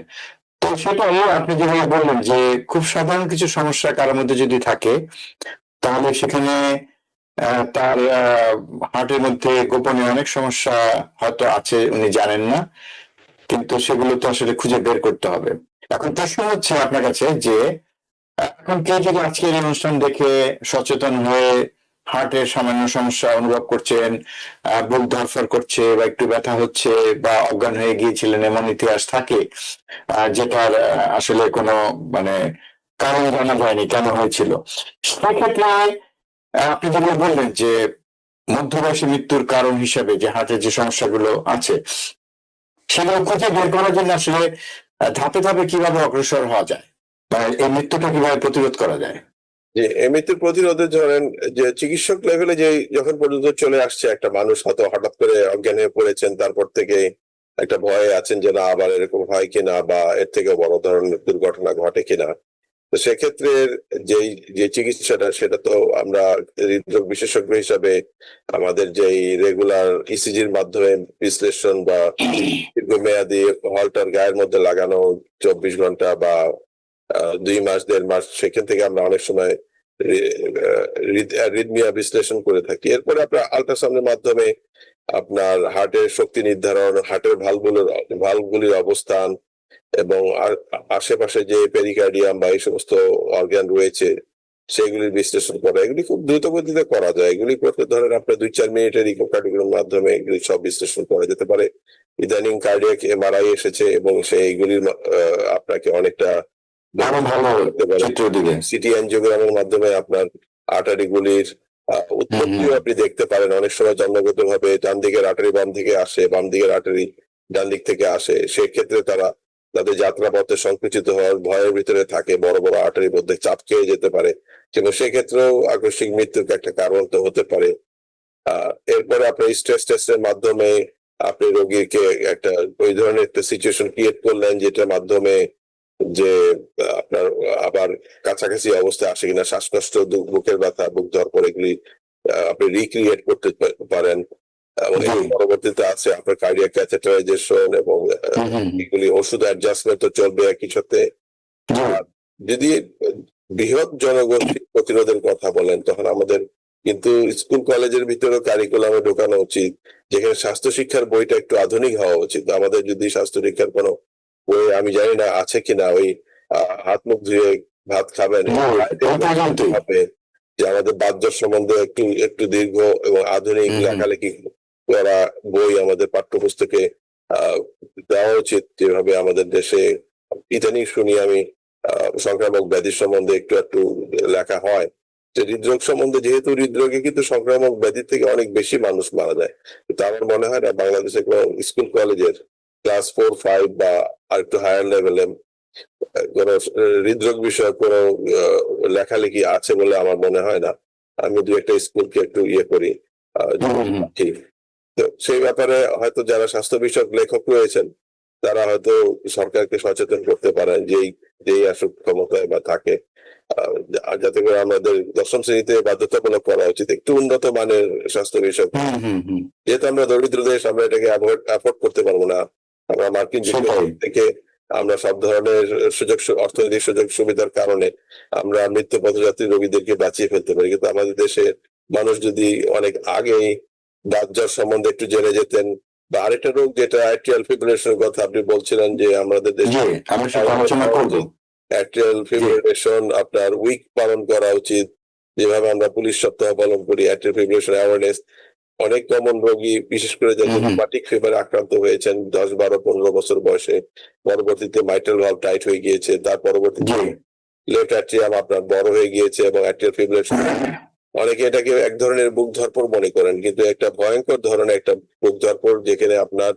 তো সেটাই আপনি যেভাবে বললেন যে খুব সাধারণ কিছু সমস্যা কারোর মধ্যে যদি থাকে তাহলে সেখানে তার হার্টের মধ্যে গোপনে অনেক সমস্যা হয়তো আছে, উনি জানেন না, কিন্তু সেগুলো তো আসলে খুঁজে বের করতে হবে। এখন প্রশ্ন হচ্ছে আপনার কাছে যে এখন কেউ যদি আজকের এই অনুষ্ঠান দেখে সচেতন হয়ে হার্টের সামান্য সমস্যা অনুভব করছেন, বুক ধরফর করছে বা একটু ব্যথা হচ্ছে বা অজ্ঞান হয়ে গিয়েছিলেন এমন ইতিহাস থাকে, যেটার আসলে কোনো মানে কারণ জানা যায়নি কেন হয়েছিল। সেক্ষেত্রে আপনি যেগুলো বললেন যে মধ্যবয়সী মৃত্যুর কারণ হিসেবে যে হার্টের যে সমস্যাগুলো আছে সেগুলো খুঁজে বের করার জন্য আসলে ধাপে ধাপে কিভাবে অগ্রসর হওয়া যায় বা এই মৃত্যুটা কিভাবে প্রতিরোধ করা যায়? যে এমনিতে প্রতিরোধে ধরেন যে চিকিৎসক লেভেলে যে যখন পর্যন্ত চলে আসছে একটা মানুষ হয়তো হঠাৎ করে অজ্ঞান হয়ে পড়েছেন, তারপর থেকে একটা ভয়ে আছেন যে না আবার এরকম হয় কিনা বা এর থেকে বড় ধরনের দুর্ঘটনা ঘটে কিনা। তো সেক্ষেত্রে যেই যে চিকিৎসাটা সেটা তো আমরা হৃদরোগ বিশেষজ্ঞ হিসাবে আমাদের যেই রেগুলার ইসিজির মাধ্যমে বিশ্লেষণ বা দীর্ঘমেয়াদী হলটার গায়ের মধ্যে লাগানো 24 ঘন্টা বা 2 মাস 1.5 মাস, সেখান থেকে আমরা অনেক সময় রিদমিয়া বিশ্লেষণ করে থাকি। এরপরে আপনার আল্ট্রাসাউন্ডের মাধ্যমে আপনার হার্টের শক্তি নির্ধারণ, হার্টের ভালভগুলির অবস্থান এবং আশেপাশে যে পেরিকার্ডিয়াম বা এই সমস্ত অর্গান রয়েছে সেগুলির বিশ্লেষণ করা, এগুলি খুব দ্রুত গতিতে করা যায়। এগুলি করতে ধরেন আপনার 2-4 মিনিটের ইকোকার্ডিওগ্রামের মাধ্যমে এগুলি সব বিশ্লেষণ করা যেতে পারে। ইদানিং কার্ডিয়াক এমআরআই এসেছে এবং সেইগুলির আপনাকে অনেকটা আরো ভালো চিত্র দিবে। সিটি অ্যানজিওগ্রামের মাধ্যমে আপনার আর্টারিগুলির উৎপত্তিও আপনি দেখতে পারেন। অনেক সময় জন্মগত ভাবে ডান দিকের আর্টারি বাম দিকে আসে, বাম দিকের আর্টারি ডান দিক থেকে আসে, সেক্ষেত্রে তারা তাদের যাত্রাপথে সংকুচিত হওয়ার ভয়ের ভিতরে থাকে, বড় বড় আর্টারির মধ্যে চাপ খেয়ে যেতে পারে, কিন্তু সেক্ষেত্রেও আকস্মিক মৃত্যুর একটা কারণ তো হতে পারে। এরপরে আপনার স্ট্রেস টেস্টের মাধ্যমে আপনি রোগীকে একটা ওই ধরনের একটা সিচুয়েশন ক্রিয়েট করলেন যেটার মাধ্যমে যে আপনার আবার কাছাকাছি অবস্থায় আসে কিনা, শ্বাসকষ্ট, বুকের ব্যথা, বুক ধরপড়, এগুলি আপনি রিক্রিয়েট করতে পারেন। পরবর্তীতে আছে আপনার কার্ডিয়াক ক্যাথেটারাইজেশন এবং এগুলি ওষুধ অ্যাডজাস্টমেন্ট তো চলবে একই সাথে। যদি বৃহৎ জনগোষ্ঠী প্রতিরোধের কথা বলেন তখন আমাদের কিন্তু স্কুল কলেজের ভিতরে কারিকুলামে ঢোকানো উচিত, যেখানে স্বাস্থ্য শিক্ষার বইটা একটু আধুনিক হওয়া উচিত। আমাদের যদি স্বাস্থ্য শিক্ষার কোনো বই আমি জানি না আছে কিনা, ওই হাত মুখ ধুয়ে ভাত খাবেন হবে যে আমাদের বাতজ্বর সম্বন্ধে একটু একটু দীর্ঘ এবং আধুনিক লেখালেখি করা বই আমাদের পাঠ্যপুস্তকে দেওয়া উচিত। যেভাবে আমাদের দেশে ইদানিং শুনি আমি সংক্রামক ব্যাধি সম্বন্ধে একটু একটু লেখা হয় যে হৃদরোগ সম্বন্ধে, যেহেতু হৃদরোগে কিন্তু সংক্রামক ব্যাধি থেকে অনেক বেশি মানুষ মারা যায়, কিন্তু আমার মনে হয় না বাংলাদেশে কোনো স্কুল কলেজের ক্লাস 4-5 বা আর একটু হায়ার লেভেলে কোন হৃদরোগ বিষয়ক কোনো লেখালেখি আছে বলে আমার মনে হয় না। আমি দু একটা স্কুলকে একটু ইয়ে করি, ঠিক। তো সেই ব্যাপারে হয়তো যারা স্বাস্থ্য বিষয়ক লেখক রয়েছেন তারা হয়তো সরকারকে সচেতন করতে পারেন যেই আসুক ক্ষমতায় বা থাকে, যাতে করে আমাদের 10ম শ্রেণীতে বাধ্যতামূলক করা উচিত একটু উন্নত মানের স্বাস্থ্য বিষয়ক। যেহেতু আমরা দরিদ্র দেশ, আমরা এটাকে অ্যাফোর্ড করতে পারবো না। আমরা মার্কিন যুক্তরাষ্ট্র থেকে আমরা সব ধরনের অর্থনৈতিক সুযোগ সুবিধার কারণে আমরা মৃত্যু পথযাত্রী রোগীদেরকে বাঁচিয়ে ফেলতে পারি, কিন্তু আমাদের দেশে মানুষ যদি অনেক আগেই বাতজ্বর সম্বন্ধে একটু জেনে যেতেন, বা আরেকটা রোগ যেটা অ্যাট্রিয়াল ফিব্রিলেশনের কথা আপনি বলছিলেন যে আমাদের দেশে অ্যাট্রিয়াল ফিব্রিলেশন আপনার উইক পালন করা উচিত, যেভাবে আমরা পুলিশ সপ্তাহ পালন করি অ্যাট্রিয়াল ফিব্রিলেশন অ্যাওয়ারনেস। অনেক কমন রোগী, বিশেষ করে যারা রুমাটিক ফিভারে আক্রান্ত হয়েছেন 10, 12, 15 বছর বয়সে, পরবর্তীতে মাইট্রাল ভালভ টাইট হয়ে গিয়েছে, তার পরবর্তীতে লেফট অ্যাট্রিয়াম আপনার বড় হয়ে গিয়েছে এবং অ্যাট্রিয়াল ফিব্রিলেশন, অনেকে এটাকে এক ধরনের বুক ধরপড় মনে করেন, কিন্তু একটা ভয়ঙ্কর ধরনের একটা বুক ধরপড় যেখানে আপনার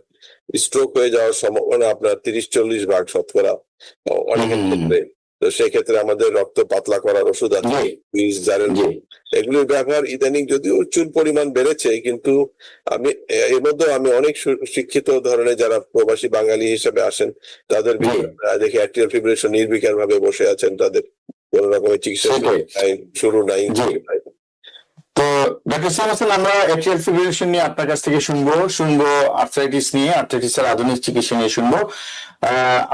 স্ট্রোক হয়ে যাওয়ার সম্ভাবনা আপনার 30-40 ভাগ শতকরা অনেকের ক্ষেত্রে। তো সেক্ষেত্রে আমাদের রক্ত পাতলা করার ওষুধ আছে, এগুলির ব্যবহার ইদানিং যদিও প্রচুর পরিমাণ বেড়েছে, কিন্তু আমি এর মধ্যে আমি অনেক শিক্ষিত ধরনের যারা প্রবাসী বাঙালি হিসেবে আসেন তাদের দেখি অ্যাট্রিয়াল ফিব্রিলেশন নির্বিকার ভাবে বসে আছেন, তাদের কোন রকমের চিকিৎসা শুরু নাই। তো ডক্টর সাইম হাসান, আমরা অ্যাট্রিয়াল ফিব্রিলেশন নিয়ে আপনার কাছ থেকে শুনবো আর্থ্রাইটিস নিয়ে, আর্থ্রাইটিসের আধুনিক চিকিৎসা নিয়ে শুনবো।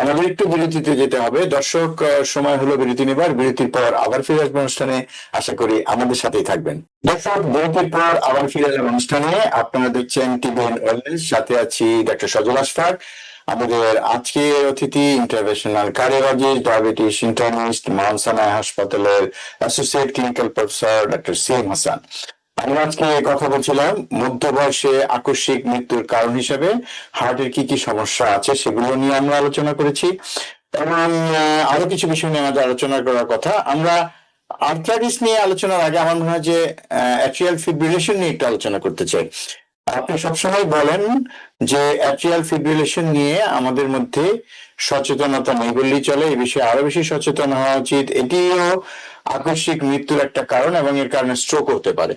আমাদের একটু বিরতিতে যেতে হবে। দর্শক, সময় হলো বিরতি নেবার। বিরতির পর আবার ফিরে আসবো অনুষ্ঠানে, আশা করি আমাদের সাথেই থাকবেন। দর্শক, বিরতির পর আবার ফিরে আসবো অনুষ্ঠানে। আপনারা দেখছেন টিভিএন ওয়েলনেস, সাথে আছি ডক্টর সজল আশফাক। আমাদের আজকের অতিথি interventional cardiologist, diabetes internist, Mount Sinai হাসপাতালের associate clinical professor doctor Saim Hasan. আমরা আজকে কথা বলছিলাম মধ্য বয়সে আকস্মিক মৃত্যুর কারণ হিসেবে হার্টের কি কি সমস্যা আছে সেগুলো নিয়ে আমরা আলোচনা করেছি, এবং আরো কিছু বিষয় নিয়ে আমাদের আলোচনা করার কথা। আমরা আর্থ্রাইটিস নিয়ে আলোচনার আগে আমার মনে হয় যে অ্যাট্রিয়াল ফিব্রিলেশন নিয়ে একটু আলোচনা করতে চাই। আপনি সবসময় বলেন যে অ্যাট্রিয়াল ফিব্রিলেশন নিয়ে আমাদের মধ্যে সচেতনতা নেই বললেই চলে, এই বিষয়ে আরো বেশি সচেতন হওয়া উচিত। এটিও আকস্মিক মৃত্যুর একটা কারণ এবং এর কারণে স্ট্রোক হতে পারে।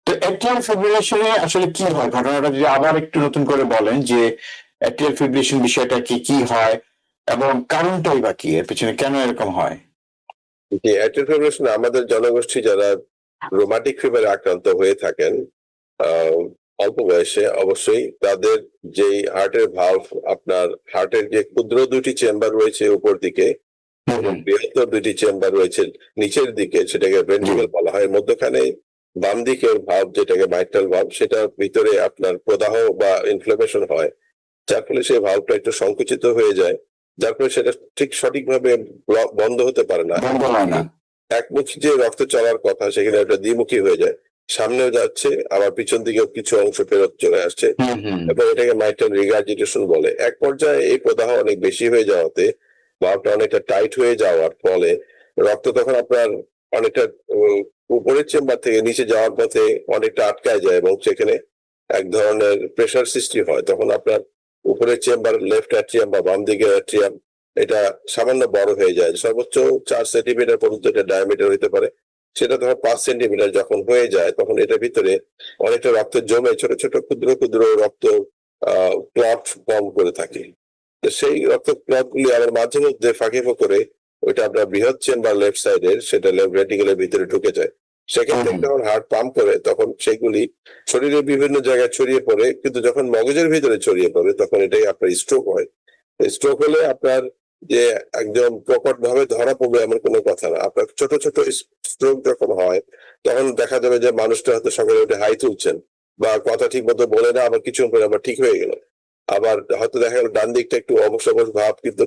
তো অ্যাট্রিয়াল ফিব্রিলেশনে আসলে কি হয়, ঘটনাটা যদি আবার একটু নতুন করে বলেন যে অ্যাট্রিয়াল ফিব্রিলেশন বিষয়টা কি কি হয় এবং কারণটাই বা কি, এর পেছনে কেন এরকম হয়? যে অ্যাট্রিয়াল ফিব্রিলেশন আমাদের জনগোষ্ঠী যারা রোমাটিক ফিভারে আক্রান্ত হয়ে থাকেন আহ, অল্প বয়সে, অবশ্যই তাদের যেই হার্টের ভালভ, আপনার হার্টের যে ক্ষুদ্র দুটি চেম্বার রয়েছে উপর দিকে এবং বৃহত্তর দুটি চেম্বার রয়েছে নিচের দিকে, সেটাকে ভেন্ট্রিকল বলা হয়। মধ্যখানে বাম দিকের ভালভ, যেটাকে মাইট্রাল ভালভ, সেটার ভিতরে আপনার প্রদাহ বা ইনফ্লামেশন হয়, যার ফলে সেই ভালভটা একটু সংকুচিত হয়ে যায়, যার ফলে সেটা ঠিক সঠিকভাবে বন্ধ হতে পারে না। বন্ধ হয় না। একমুখী যে রক্ত চলার কথা সেখানে একটা দ্বিমুখী হয়ে যায়, সামনেও যাচ্ছে আবার পিছন দিকেও কিছু অংশ ফেরত চলে আসছে, এবং এটাকে মাইট্রাল রিগার্জিটেশন বলে। এক পর্যায়ে এই প্রদাহ অনেক বেশি হয়ে যাওয়াতে, ভালভটা অনেকটা টাইট হয়ে যাওয়ার ফলে রক্ত তখন আপনার অনেকটা উপরের চেম্বার থেকে নিচে যাওয়ার পথে অনেকটা আটকায় যায়, এবং সেখানে এক ধরনের প্রেসার সৃষ্টি হয়। তখন আপনার উপরের চেম্বার, লেফট অ্যাট্রিয়াম বা বাম দিকের অ্যাট্রিয়াম, এটা সামান্য বড় হয়ে যায়, সর্বোচ্চ 4 সেন্টিমিটার পর্যন্ত এটা ডায়ামিটার হতে পারে। সেটা ধর 5 সেন্টিমিটার যখন হয়ে যায়, তখন এটার ভিতরে অনেকটা রক্ত জমে ছোট ছোট ক্ষুদ্র ক্ষুদ্র রক্ত ক্লট ফর্ম করে থাকে। তো সেই রক্ত ক্লট গুলি আবার মাঝে মধ্যে ফাঁকে করে ওইটা আপনার বৃহৎ চেম্বার লেফট সাইডের, সেটা লেফট ভেন্ট্রিকলের ভিতরে ঢুকে যায়। সেখান থেকে যখন হার্ট পাম্প করে, তখন সেগুলি শরীরের বিভিন্ন জায়গায় ছড়িয়ে পড়ে, কিন্তু যখন মগজের ভিতরে ছড়িয়ে পড়ে তখন এটাই আপনার স্ট্রোক হয়। স্ট্রোক হলে আপনার যে একদম প্রকট ভাবে ধরা পড়বে এমন কোনো কথা না। আপনার ছোট ছোট স্ট্রোক যখন হয়, তখন দেখা যাবে যে মানুষটা হয়তো সকালে উঠে হাই তুলছেন, বা কথা ঠিক মতো বলে না, আবার কিছু পরে আবার ঠিক হয়ে গেল। আবার হয়তো দেখা গেল ডান দিকটা একটু অবশ অবশ ভাব, কিন্তু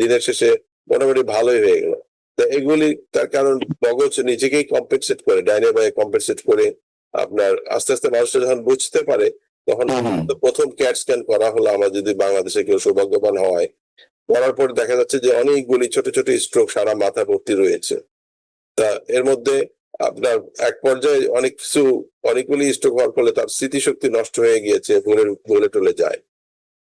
দিনের শেষে মোটামুটি ভালোই হয়ে গেল। তা এগুলি তার কারণ মগজ নিজেকেই কম্পেনসেট করে, ডাইনে বায়ে কম্পেনসেট করে। আপনার আস্তে আস্তে মানুষটা যখন বুঝতে পারে, তখন তো প্রথম ক্যাট স্ক্যান করা হলো, আমার যদি বাংলাদেশে কেউ সৌভাগ্যবান হয়, করার পর দেখা যাচ্ছে যে অনেকগুলি ছোট ছোট স্ট্রোক সারা মাথা ভর্তি রয়েছে। তা এর মধ্যে আপনার এক পর্যায়ে অনেকগুলি স্ট্রোক হওয়ার ফলে তার স্মৃতিশক্তি নষ্ট হয়ে গিয়েছে, ভুলে টলে যায়।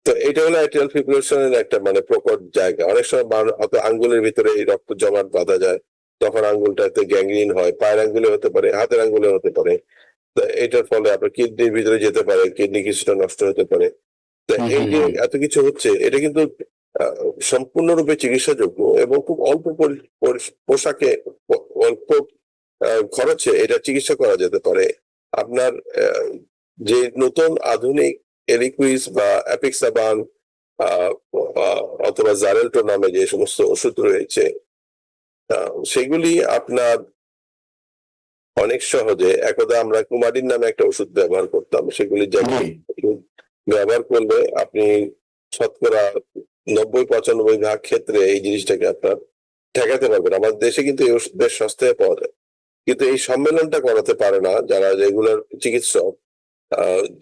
তো এটা হলো অ্যাট্রিয়াল ফিব্রিলেশনের একটা মানে প্রকট জায়গা। অনেক সময় হয়তো আঙ্গুলের ভিতরে এই রক্ত জমাট বাঁধা যায়, তখন আঙ্গুলটাতে গ্যাংগ্রিন হয়, পায়ের আঙ্গুলে হতে পারে, হাতের আঙ্গুলে হতে পারে। তো এটার ফলে আপনার কিডনির ভিতরে যেতে পারে, কিডনি কিছুটা নষ্ট হতে পারে। তা এই যে এত কিছু হচ্ছে, এটা কিন্তু সম্পূর্ণরূপে চিকিৎসাযোগ্য, এবং খুব অল্প পোশাকে, অল্প খরচে এটা চিকিৎসা করা যেতে পারে। আপনার যে নতুন আধুনিক এলিকুইস বা অ্যাপিক্সাবান অথবা জারেলটো নামে যে সমস্ত ওষুধ রয়েছে, সেগুলি আপনার অনেক সহজে, একদা আমরা কুমারিন নামে একটা ওষুধ ব্যবহার করতাম, সেগুলি ব্যবহার করলে আপনি শতকরা 90-95 ভাগ ক্ষেত্রে এই জিনিসটাকে আপনার ঠেকাতে পারবেন। আমাদের দেশে কিন্তু এই ওষুধ বেশ সস্তায় পাওয়া যায়, কিন্তু এই সম্মেলনটা করাতে পারে না যারা রেগুলার চিকিৎসক।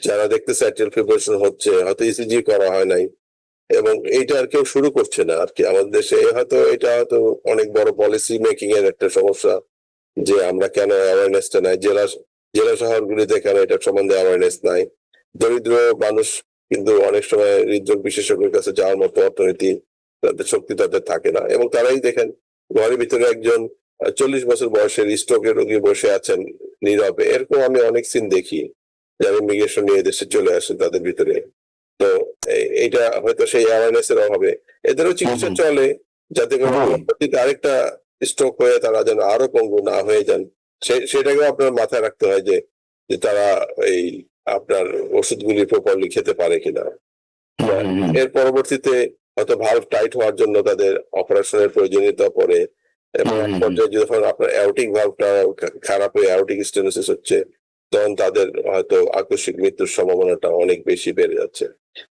যারা দেখতেছে অ্যাট্রিয়াল ফিব্রিলেশন হচ্ছে, হয়তো ইসিজি করা হয় নাই, এবং এইটা আর কেউ শুরু করছে না আর কি আমাদের দেশে। হয়তো এটা হয়তো অনেক বড় পলিসি মেকিং এর একটা সমস্যা, যে আমরা কেন অ্যাওয়ারনেসটা নাই, জেলা শহরগুলিতে কেন এটার সম্বন্ধে অ্যাওয়ারনেস নাই। দরিদ্র মানুষ কিন্তু অনেক সময় হৃদরোগ বিশেষজ্ঞের কাছে যাওয়ার মতো অর্থনীতি, তাদের শক্তি তাদের থাকে না, এবং তারাই দেখেন ঘরের ভিতরে একজন 40 বছর বয়সের স্ট্রোকের রোগী বসে আছেন নীরবে। এরকম আমি অনেক সিন দেখি, যারা ইমিগ্রেশন নিয়ে দেশে চলে আসে তাদের ভিতরে। তো এইটা হয়তো সেই অ্যাওয়ারনেস এর অভাবে এদেরও চিকিৎসা চলে, যাতে করে পরবর্তীতে আরেকটা স্ট্রোক হয়ে তারা যেন আরো পঙ্গু না হয়ে যান। সেটাকেও আপনার মাথায় রাখতে হয় যে তারা এই আপনার ওষুধগুলি প্রপারলি খেতে পারে কিনা। এর পরবর্তীতে হয়তো ভালভ টাইট হওয়ার জন্য তাদের অপারেশনের প্রয়োজনীয়তা পড়ে, এবং এক পর্যায়ে যখন আপনার অ্যাওর্টিক ভালভটা খারাপ হয়ে অ্যাওর্টিক স্টেনোসিস হচ্ছে, তখন তাদের হয়তো আকস্মিক মৃত্যুর সম্ভাবনাটা অনেক বেশি বেড়ে যাচ্ছে।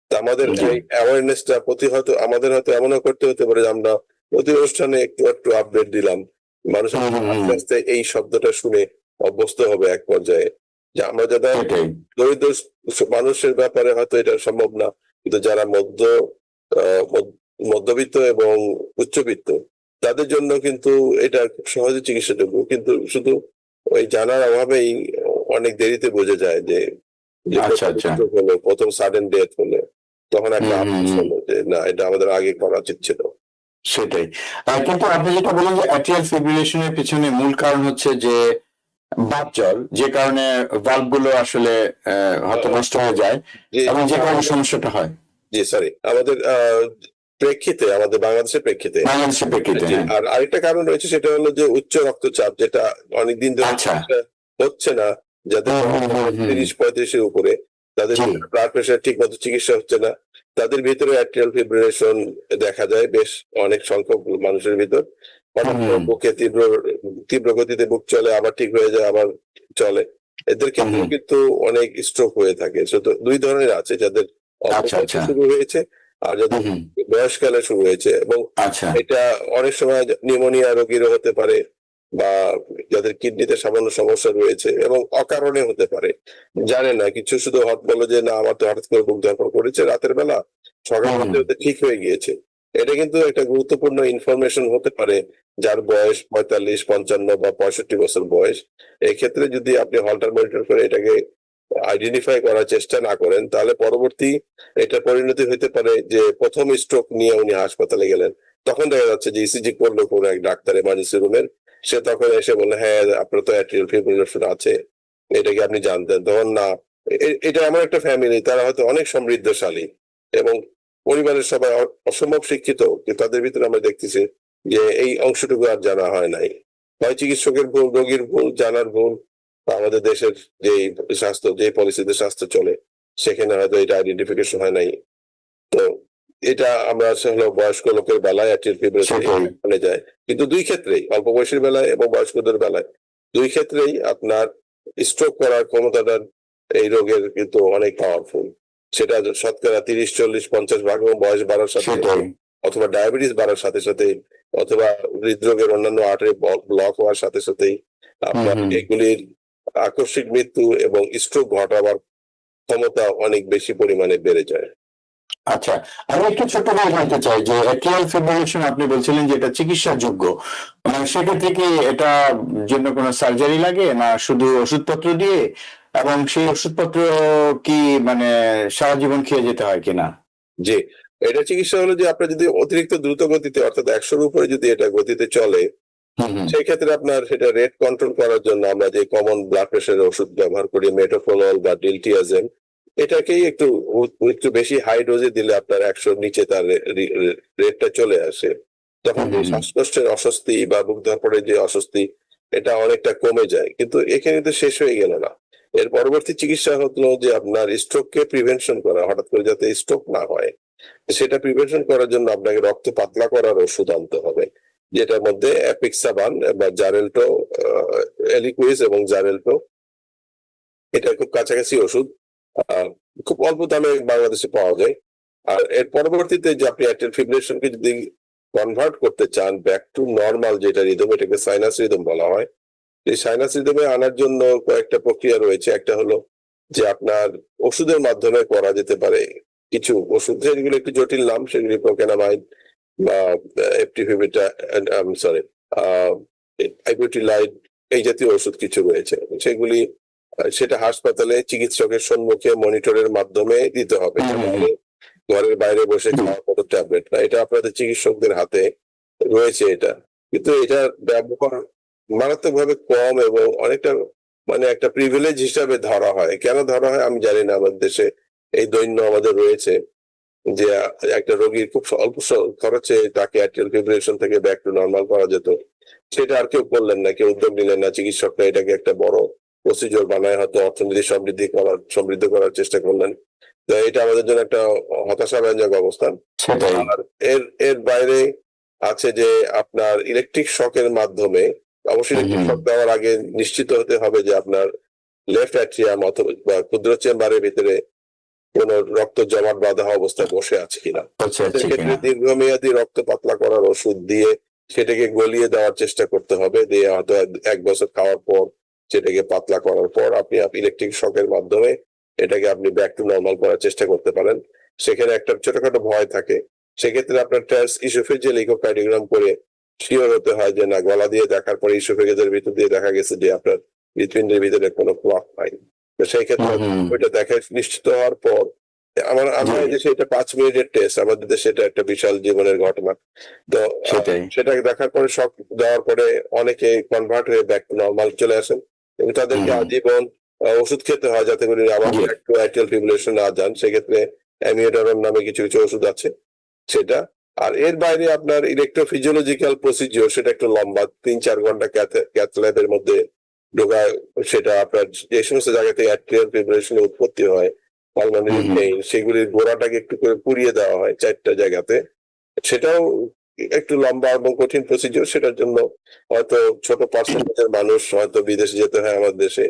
তা আমাদের এই অ্যাওয়ারনেসটা হয়তো আমাদের হয়তো এমনও করতে হতে পারে যে আমরা প্রতি অনুষ্ঠানে একটু একটু আপডেট দিলাম, মানুষ আস্তে আস্তে এই শব্দটা শুনে অভ্যস্ত হবে এক পর্যায়ে, যে আমরা যারা সেটাই। দরিদ্র মানুষের ব্যাপারে হয়তো এটা সম্ভব না, কিন্তু যারা মধ্যবিত্ত এবং উচ্চবিত্ত তাদের জন্য কিন্তু এটা খুব সহজে চিকিৎসাযোগ্য, কিন্তু শুধু ওই জানার অভাবেই অনেক দেরিতে বোঝা যায় যে আচ্ছা, প্রথম আচ্ছা। stroke হলো, প্রথম সাডেন ডেথ হলো, তখন একটা হুম, হুম, আফসোস হুম। হলো যে না, এটা আমাদের আগে করা উচিত ছিল। সেটাই। কিন্তু আপনি যেটা বললেন যে অ্যাট্রিয়াল ফিব্রিলেশনের পেছনে মূল কারণ হচ্ছে যে বাত জ্বর, যে কারণে ভালভ গুলো আসলে হয়তো নষ্ট হয়ে যায় যে এবং যে কারণে আমাদের সমস্যাটা হয়। জি সরি আমাদের প্রেক্ষিতে, আমাদের বাংলাদেশের প্রেক্ষিতে বাংলাদেশের প্রেক্ষিতে, জি, হ্যাঁ। আর আরেকটা কারণ রয়েছে, সেটা হলো যে উচ্চ রক্তচাপ, যেটা অনেকদিন ধরে আচ্ছা। চিকিৎসা হচ্ছে না, যাদের হুম, হুম, হুম, হুম। 30-35-এর উপরে, তাদের জি। ব্লাড প্রেশার ঠিক মতো চিকিৎসা হচ্ছে না, তাদের ভিতরে অ্যাট্রিয়াল ফিব্রিলেশন দেখা যায় বেশ অনেক সংখ্যক মানুষের ভিতর। হঠাৎ করে হুম, বুকে তীব্র তীব্র গতিতে বুক চলে, আবার ঠিক হয়ে যায়, আবার চলে। এদের ক্ষেত্রেও হুম। কিন্তু অনেক স্ট্রোক হয়ে থাকে। শুধু দুই ধরনের আছে, যাদের অল্প আচ্ছা, বয়সে আচ্ছা। শুরু হয়েছে আর যাদের হুম। বয়সকালে শুরু হয়েছে। এবং আচ্ছা। এটা অনেক সময় নিউমোনিয়া রোগীরও হতে পারে, বা যাদের কিডনিতে সামান্য সমস্যা রয়েছে, এবং অকারণে হতে পারে, জানে না কিছু, শুধু বলে যে না আমার তো হঠাৎ করে বুক ধরপড় করেছে রাতের বেলা, সকাল হুম, হতে হতে ঠিক হয়ে গিয়েছে। এটা কিন্তু একটা গুরুত্বপূর্ণ ইনফরমেশন হতে পারে, যার বয়স 45, 55 বা 65 বছর বয়স। এই ক্ষেত্রে যদি আপনি হল্টার মনিটর করে এটাকে আইডেন্টিফাই করার চেষ্টা না করেন, তাহলে পরবর্তী এটা পরিণতি হতে পারে যে প্রথম স্ট্রোক নিয়ে উনি হাসপাতালে গেলেন, তখন দেখা যাচ্ছে যে ইসিজি করলো কোনো এক ডাক্তার এমার্জেন্সি রুমের, সে তখন এসে বলে হ্যাঁ আপনার তো অ্যাট্রিয়াল ফিব্রিলেশন আছে, এটা কি আপনি জানতেন? তখন না, এটা এমন একটা ফ্যামিলি, তারা হয়তো অনেক সমৃদ্ধশালী এবং পরিবারের সবাই অসম্ভব শিক্ষিত, কিন্তু তাদের ভিতরে আমরা দেখতেছি যে এই অংশটুকু আর জানা হয় নাই। হয় চিকিৎসকের ভুল, রোগীর ভুল, জানার ভুল, বা আমাদের দেশের যে যে পলিসিতে স্বাস্থ্য চলে সেখানে হয়তো এটা আইডেন্টিফিকেশন হয় নাই। তো এটা আমরা আসলে বয়স্ক লোকের বেলায় অ্যাট্রিয়াল ফিব্রিলেশন সেটাই। মানে যায়, কিন্তু দুই ক্ষেত্রেই, অল্প বয়সের বেলায় এবং বয়স্কদের বেলায়, দুই ক্ষেত্রেই আপনার স্ট্রোক করার ক্ষমতাটা এই রোগের কিন্তু অনেক পাওয়ারফুল। সেটা শতকরা 30, 40, 50 ভাগ, এবং বয়স বাড়ার সাথে, সেটাই। অথবা ডায়াবেটিস বাড়ার সাথে সাথে, অথবা হৃদরোগের অন্যান্য আর্টারি ব্লক হওয়ার সাথে সাথেই আপনার হুম। এগুলির আকস্মিক মৃত্যু এবং স্ট্রোক ঘটাবার ক্ষমতা অনেক বেশি পরিমাণে বেড়ে যায়। আচ্ছা, আমি একটু ছোট্ট করে জানতে চাই যে অ্যাট্রিয়াল ফিব্রিলেশন আপনি বলছিলেন যে এটা চিকিৎসাযোগ্য। মানে সেক্ষেত্রে কি এটা জন্য কোনো সার্জারি লাগে, না শুধু ওষুধপত্র দিয়ে, এবং সেই ওষুধপত্র কি মানে সারা জীবন খেয়ে যেতে হয় কিনা? জি, এটা চিকিৎসা হলো যে আপনার যদি অতিরিক্ত দ্রুত গতিতে, অর্থাৎ 100-র উপরে যদি এটা গতিতে চলে, হুম। সেই ক্ষেত্রে আপনার সেটা রেট কন্ট্রোল করার জন্য আমরা যে কমন ব্লাড প্রেশারের ওষুধ ব্যবহার করি, মেটোপ্রোলল বা ডিলটিয়াজেম, এটাকেই একটু বেশি হাই ডোজে দিলে আপনার 100-র নিচে তার রেটটা চলে আসে। তখন যে হুম। শ্বাসকষ্টের অস্বস্তি বা বুক ধড়ফড়ের যে অস্বস্তি, এটা অনেকটা কমে যায়, কিন্তু এখানে তো শেষ হয়ে গেল না। এর পরবর্তী চিকিৎসা হলো যে আপনার স্ট্রোককে প্রিভেনশন করা, হঠাৎ করে যাতে স্ট্রোক না হয় সেটা প্রিভেনশন করার জন্য আপনাকে রক্ত পাতলা করার ওষুধ আনতে হবে, যেটার মধ্যে অ্যাপিক্সাবান বা জারেলটো, এলিকুইস এবং জারেলটো, এটা খুব কাছাকাছি ওষুধ। আহ, খুব অল্প দামে বাংলাদেশে পাওয়া যায়। আর এর পরবর্তীতে যে আপনি অ্যাট্রিয়াল ফিব্রিলেশনকে যদি কনভার্ট করতে চান ব্যাক টু নর্মাল, যেটা রিদম, এটাকে সাইনাস রিদম বলা হয়, এই সাইনাস রিদমে আনার জন্য কয়েকটা প্রক্রিয়া রয়েছে। একটা হলো যে আপনার ওষুধের মাধ্যমে করা যেতে পারে, কিছু ওষুধ যেগুলো একটু জটিল নাম, সেগুলি প্রোকেনামাইড বা এপটিফিবিটা, সরি, আইবুটিলাইড, এই জাতীয় ওষুধ কিছু রয়েছে, সেগুলি সেটা হাসপাতালে চিকিৎসকের সম্মুখে মনিটরের মাধ্যমে দিতে হবে, হুম। নাহলে ঘরের বাইরে বসে জি। খাওয়ার মতো ট্যাবলেট না, এটা আপনাদের চিকিৎসকদের হাতে রয়েছে এটা। কিন্তু এটার ব্যবহার মারাত্মকভাবে কম এবং অনেকটা মানে একটা প্রিভিলেজ হিসাবে ধরা হয়। কেন ধরা হয় আমি জানি না, আমাদের দেশে এই দৈন্য আমাদের রয়েছে যে একটা রোগীর খুব অল্প খরচে তাকে অ্যাট্রিয়াল ফিব্রিলেশন থেকে ব্যাক টু নরমাল করা যেত, সেটা আর কেউ করলেন না, কেউ উদ্যোগ নিলেন না। চিকিৎসকরা এটাকে একটা বড় প্রসিডিওর বানায় হয়তো অর্থনীতি সমৃদ্ধ করার চেষ্টা করলেন। তো এটা আমাদের জন্য একটা হতাশাব্যঞ্জক অবস্থান। সেটাই। আর এর এর বাইরে আছে যে আপনার ইলেকট্রিক শকের মাধ্যমে, অবশ্যই ইলেকট্রিক হুম। শক দেওয়ার আগে নিশ্চিত হতে হবে যে আপনার লেফট অ্যাট্রিয়াম অথবা বা ক্ষুদ্র চেম্বারের ভিতরে কোন রক্ত জমাট বাঁধা অবস্থায় বসে আছে কিনা। আচ্ছা, এদের আচ্ছা ক্ষেত্রে কিনা। দীর্ঘমেয়াদী রক্ত পাতলা করার ওষুধ দিয়ে সেটাকে গলিয়ে দেওয়ার চেষ্টা করতে হবে, দিয়ে হয়তো 1 বছর খাওয়ার পর সেটাকে পাতলা করার পর আপনি ইলেকট্রিক শকের মাধ্যমে এটাকে আপনি ব্যাক টু নর্মাল করার চেষ্টা করতে পারেন। সেখানে একটা ছোটখাটো ভয় থাকে, সেক্ষেত্রে আপনার ইসোফেজিয়াল ইকোকার্ডিওগ্রাম করে শিওর হতে হয় যে না, গলা দিয়ে দেখার পরে ইসোফেগের ভিতর দিয়ে দেখা গেছে যে আপনার হৃৎপিণ্ডের ভিতরে কোনো ক্লট নাই। তো সেই ক্ষেত্রে ওইটা দেখা নিশ্চিত হওয়ার পর আমার জি। দেশে এটা 5 মিনিটের টেস্ট, আমাদের দেশে এটা একটা বিশাল জীবনের ঘটনা। তো সেটাই। সেটাকে দেখার পরে শক দেওয়ার পরে অনেকে কনভার্ট হয়ে ব্যাক টু নর্মাল চলে আসেন এবং তাদেরকে আজীবন ওষুধ খেতে হয় যাতে করে আবার জি। ব্যাক টু অ্যাট্রিয়াল ফিব্রিলেশন না যান। সেক্ষেত্রে অ্যামিওডারন নামে কিছু কিছু ওষুধ আছে সেটা। আর এর বাইরে আপনার ইলেকট্রোফিজিওলজিক্যাল প্রসিজিওর, সেটা একটু লম্বা, 3-4 ঘন্টা ক্যাথ ল্যাবের মধ্যে ঢোকায়। সেটা আপনার যে সমস্ত জায়গা থেকে অ্যাট্রিয়াল ফিব্রিলেশনের উৎপত্তি হয়, পালমোনারি ভেইন, সেগুলির গোড়াটাকে একটু করে পুড়িয়ে দেওয়া হয় 4টা জায়গাতে। সেটাও একটু লম্বা এবং কঠিন প্রসিজিওর। সেটার জন্য হয়তো ছোট পার্সেন্টেজের মানুষ হয়তো বিদেশে যেতে হয় আমাদের দেশে।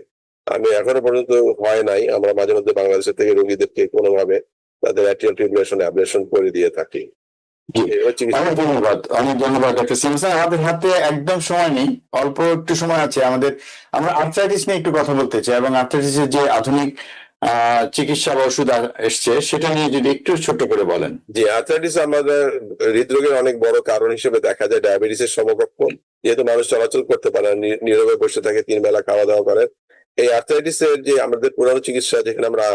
আমি এখনো পর্যন্ত হয় নাই, আমরা মাঝে মধ্যে বাংলাদেশের থেকে রোগীদেরকে কোনোভাবে তাদের অ্যাট্রিয়াল ফিব্রিলেশন অ্যাবলেশন করে দিয়ে থাকি। জি। এই হচ্ছে চিকিৎসা। অনেক ধন্যবাদ, অনেক ধন্যবাদ ডক্টর সিএম স্যার। আমাদের হাতে একদম সময় নেই, অল্প একটু সময় আছে আমাদের। আমরা আর্থ্রাইটিস নিয়ে একটু কথা বলতে চাই এবং আর্থ্রাইটিসের যে আধুনিক চিকিৎসা বা ওষুধ এসছে সেটা নিয়ে যদি একটু ছোট্ট করে বলেন। জি, আর্থ্রাইটিস আমাদের হৃদরোগের অনেক বড় কারণ হিসেবে দেখা যায়, ডায়াবেটিসের সমকক্ষ। যেহেতু মানুষ চলাচল করতে পারে না, নীরবে বসে থাকে, 3 বেলা খাওয়া দাওয়া করে, এই আর্থ্রাইটিসের যে আমাদের পুরানো চিকিৎসা, যেখানে আমরা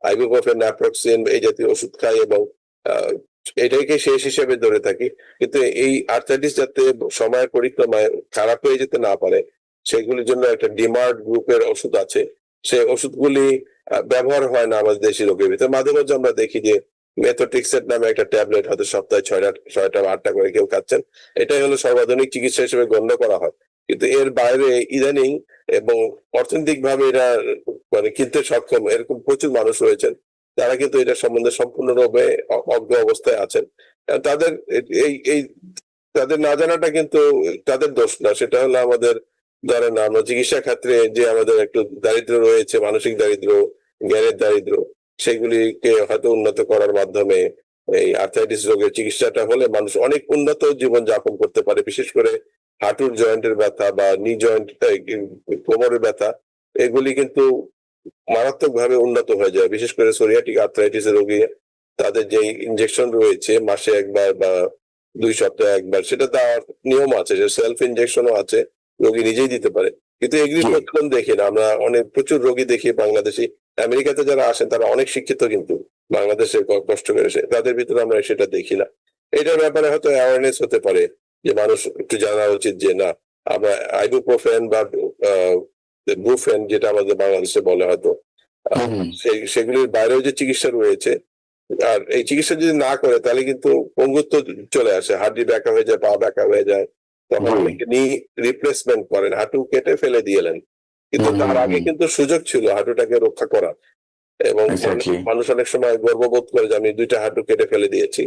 আইবুপ্রোফেন, ন্যাপ্রক্সিন এই জাতীয় ওষুধ খাই এবং আহ, এটাকে শেষ হিসেবে ধরে থাকি। কিন্তু এই আর্থ্রাইটিস যাতে সময়ের পরিক্রমায় খারাপ হয়ে যেতে না পারে, সেগুলির জন্য একটা ডিমার্ড গ্রুপের ওষুধ আছে। সেই ওষুধগুলি ব্যবহার হয় না আমাদের দেশি রোগের ভিতরে। মাঝে মাঝে আমরা দেখি যে মেথোট্রিক্সেট নামে একটা ট্যাবলেট হয়তো সপ্তাহে 6টা বা 8টা করে কেউ খাচ্ছেন। এটাই হলো সর্বাধুনিক চিকিৎসা হিসেবে গণ্য করা হয়। কিন্তু এর বাইরে ইদানিং এবং অর্থনৈতিক ভাবে এটা মানে কিনতে সক্ষম এরকম প্রচুর মানুষ রয়েছেন, তারা কিন্তু এটা সম্বন্ধে সম্পূর্ণরূপে অজ্ঞ অবস্থায় আছেন। তাদের এই এই তাদের না জানাটা কিন্তু তাদের দোষ না, সেটা হলো আমাদের, ধরেন আমরা চিকিৎসা ক্ষেত্রে যে আমাদের একটু দারিদ্র রয়েছে, মানসিক দারিদ্র, জ্ঞানের দারিদ্র, সেগুলিকে হয়তো উন্নত করার মাধ্যমে এই আর্থ্রাইটিস রোগের চিকিৎসাটা হলে মানুষ অনেক উন্নত জীবন যাপন করতে পারে। বিশেষ করে হাঁটুর জয়েন্টের ব্যথা বা নি জয়েন্ট, কোমরের ব্যথা, এগুলি কিন্তু মারাত্মক ভাবে উন্নত হয়ে যায়। বিশেষ করে সোরিয়াটিক আর্থ্রাইটিস রোগী, তাদের যে ইনজেকশন রয়েছে মাসে একবার বা 2 সপ্তাহে একবার, সেটা দেওয়ার নিয়ম আছে, যে সেলফ ইনজেকশনও আছে, রোগী নিজেই দিতে পারে। কিন্তু এগুলি জি। প্রচলন দেখি না আমরা। অনেক প্রচুর রোগী দেখি বাংলাদেশি, আমেরিকাতে যারা আসেন তারা অনেক শিক্ষিত, কিন্তু বাংলাদেশে কষ্ট করে এসে তাদের ভিতরে আমরা সেটা দেখি না। এটার ব্যাপারে হয়তো অ্যাওয়ারনেস হতে পারে, যে মানুষ একটু জানা উচিত যে না, আমরা আইবুপ্রোফেন বা ব্রুফেন, যেটা আমাদের বাংলাদেশে বলে হয়তো, সেগুলির বাইরেও যে চিকিৎসা রয়েছে, আর এই চিকিৎসা যদি না করে তাহলে কিন্তু পঙ্গুত্ব চলে আসে, হাড্ডি ব্যাকা হয়ে যায়, পা ব্যাকা হয়ে যায়। তখন নি রিপ্লেসমেন্ট করেন, হাঁটু কেটে ফেলে দিয়েলেন। কিন্তু তার আগে কিন্তু সুযোগ ছিল হাঁটুটাকে রক্ষা করার। এবং মানুষ অনেক সময় গর্ববোধ করে যে আমি 2টা হাঁটু কেটে ফেলে দিয়েছি,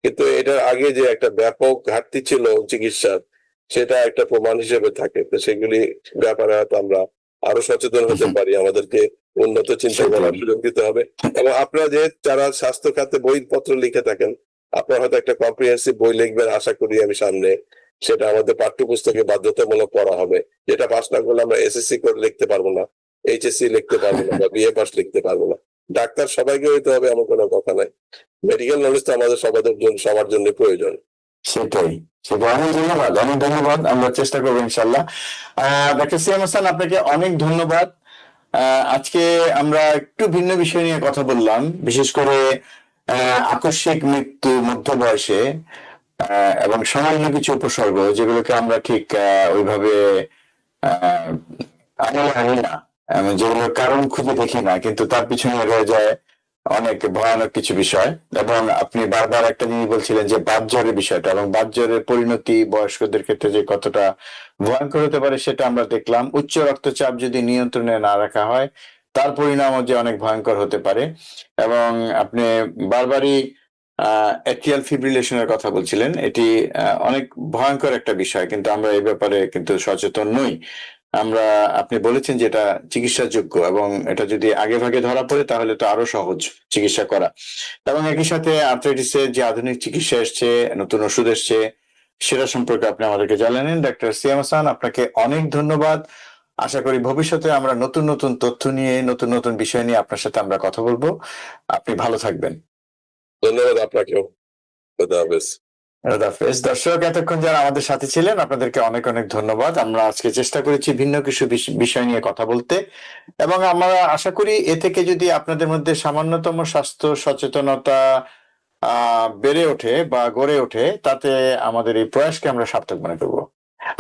কিন্তু এটার আগে যে একটা ব্যাপক ঘাটতি ছিল চিকিৎসার, সেটা একটা প্রমাণ হিসেবে থাকে। তো সেগুলি ব্যাপারে হয়তো আমরা আরো সচেতন হতে পারি, আমাদেরকে উন্নত চিন্তা করার সুযোগ দিতে হবে। এবং আপনারা যে যারা স্বাস্থ্য খাতে বইপত্র লিখে থাকেন, আপনারা হয়তো একটা কম্প্রিহেন্সিভ বই লিখবেন আশা করি আমি সামনে। সেটা আমাদের পাঠ্যপুস্তকে বাধ্যতামূলক করা হবে, যেটা পাস না করলে আমরা এসএসসি করে লিখতে পারবো না, এইচএসসি লিখতে পারবো না, বা বিএ পাস লিখতে পারবো না। ডাক্তার সবাইকে হইতে হবে এমন কোনো কথা নাই। মেডিকেল নলেজ তো আমাদের সবার জন্য প্রয়োজন। সেটাই, সেটা। অনেক ধন্যবাদ, অনেক ধন্যবাদ। আমরা চেষ্টা করবো ইনশাল্লাহ। ডক্টর সিএম হাসান, আপনাকে অনেক ধন্যবাদ। আজকে আমরা একটু ভিন্ন বিষয় নিয়ে কথা বললাম, বিশেষ করে আকস্মিক মৃত্যু মধ্য বয়সে এবং সামান্য কিছু উপসর্গ, যেগুলোকে আমরা ঠিক ওইভাবে আমলে আনি না, যেগুলোর কারণ খুঁজে দেখি না, কিন্তু তার পিছনে রয়ে যায় অনেক ভয়ানক কিছু বিষয়। এবং আপনি বারবার একটা জিনিস বলছিলেন যে বাতজ্বরের বিষয়টা, এবং বাতজ্বরের পরিণতি বয়স্কদের ক্ষেত্রে যে কতটা ভয়ঙ্কর হতে পারে সেটা আমরা দেখলাম। উচ্চ রক্তচাপ যদি নিয়ন্ত্রণে না রাখা হয়, তার পরিণামও যে অনেক ভয়ঙ্কর হতে পারে। এবং আপনি বারবারই অ্যাট্রিয়াল ফিব্রিলেশনের কথা বলছিলেন, এটি অনেক ভয়ঙ্কর একটা বিষয়, কিন্তু আমরা এই ব্যাপারে কিন্তু সচেতন নই। আপনি বলেছেন যে এটা চিকিৎসাযোগ্য, এবং এটা যদি আগে ভাগে ধরা পড়ে তাহলে তো আরো সহজ চিকিৎসা করা। এবং একই সাথে আর্থ্রাইটিসের যে আধুনিক চিকিৎসা এসছে, নতুন ওষুধ এসছে, সেটা সম্পর্কে আপনি আমাদেরকে জানালেন। ডাক্তার সিএম হাসান, আপনাকে অনেক ধন্যবাদ। আশা করি ভবিষ্যতে আমরা নতুন নতুন তথ্য নিয়ে নতুন নতুন বিষয় নিয়ে আপনার সাথে আমরা কথা বলবো। আপনি ভালো থাকবেন। ধন্যবাদ আপনাকেও। খোদা হাফেজ। হাফেজ। দর্শক, এতক্ষণ যারা আমাদের সাথে ছিলেন আপনাদেরকে অনেক অনেক ধন্যবাদ। আমরা আজকে চেষ্টা করেছি ভিন্ন কিছু বিষয় নিয়ে কথা বলতে, এবং আমরা আশা করি এ থেকে যদি আপনাদের মধ্যে সামান্যতম স্বাস্থ্য সচেতনতা বেড়ে ওঠে বা গড়ে ওঠে, তাতে আমাদের এই প্রয়াসকে আমরা সার্থক মনে করব।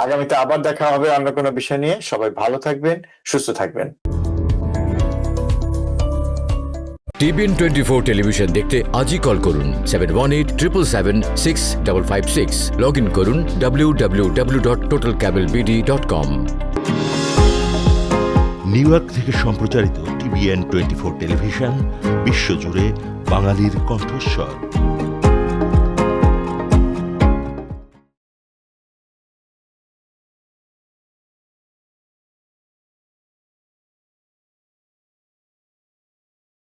আগামীতে আবার দেখা হবে অন্য কোনো বিষয় নিয়ে। সবাই ভালো থাকবেন, সুস্থ থাকবেন। টিবিএন 24 টেলিভিশন দেখতে আজই কল করুন 7187776556। লগ ইন করুন www.totalcablebd.com। নিউ ইয়র্ক থেকে সম্প্রচারিত টিবিএন 24 টেলিভিশন বিশ্বজুড়ে বাঙালির কণ্ঠস্বর।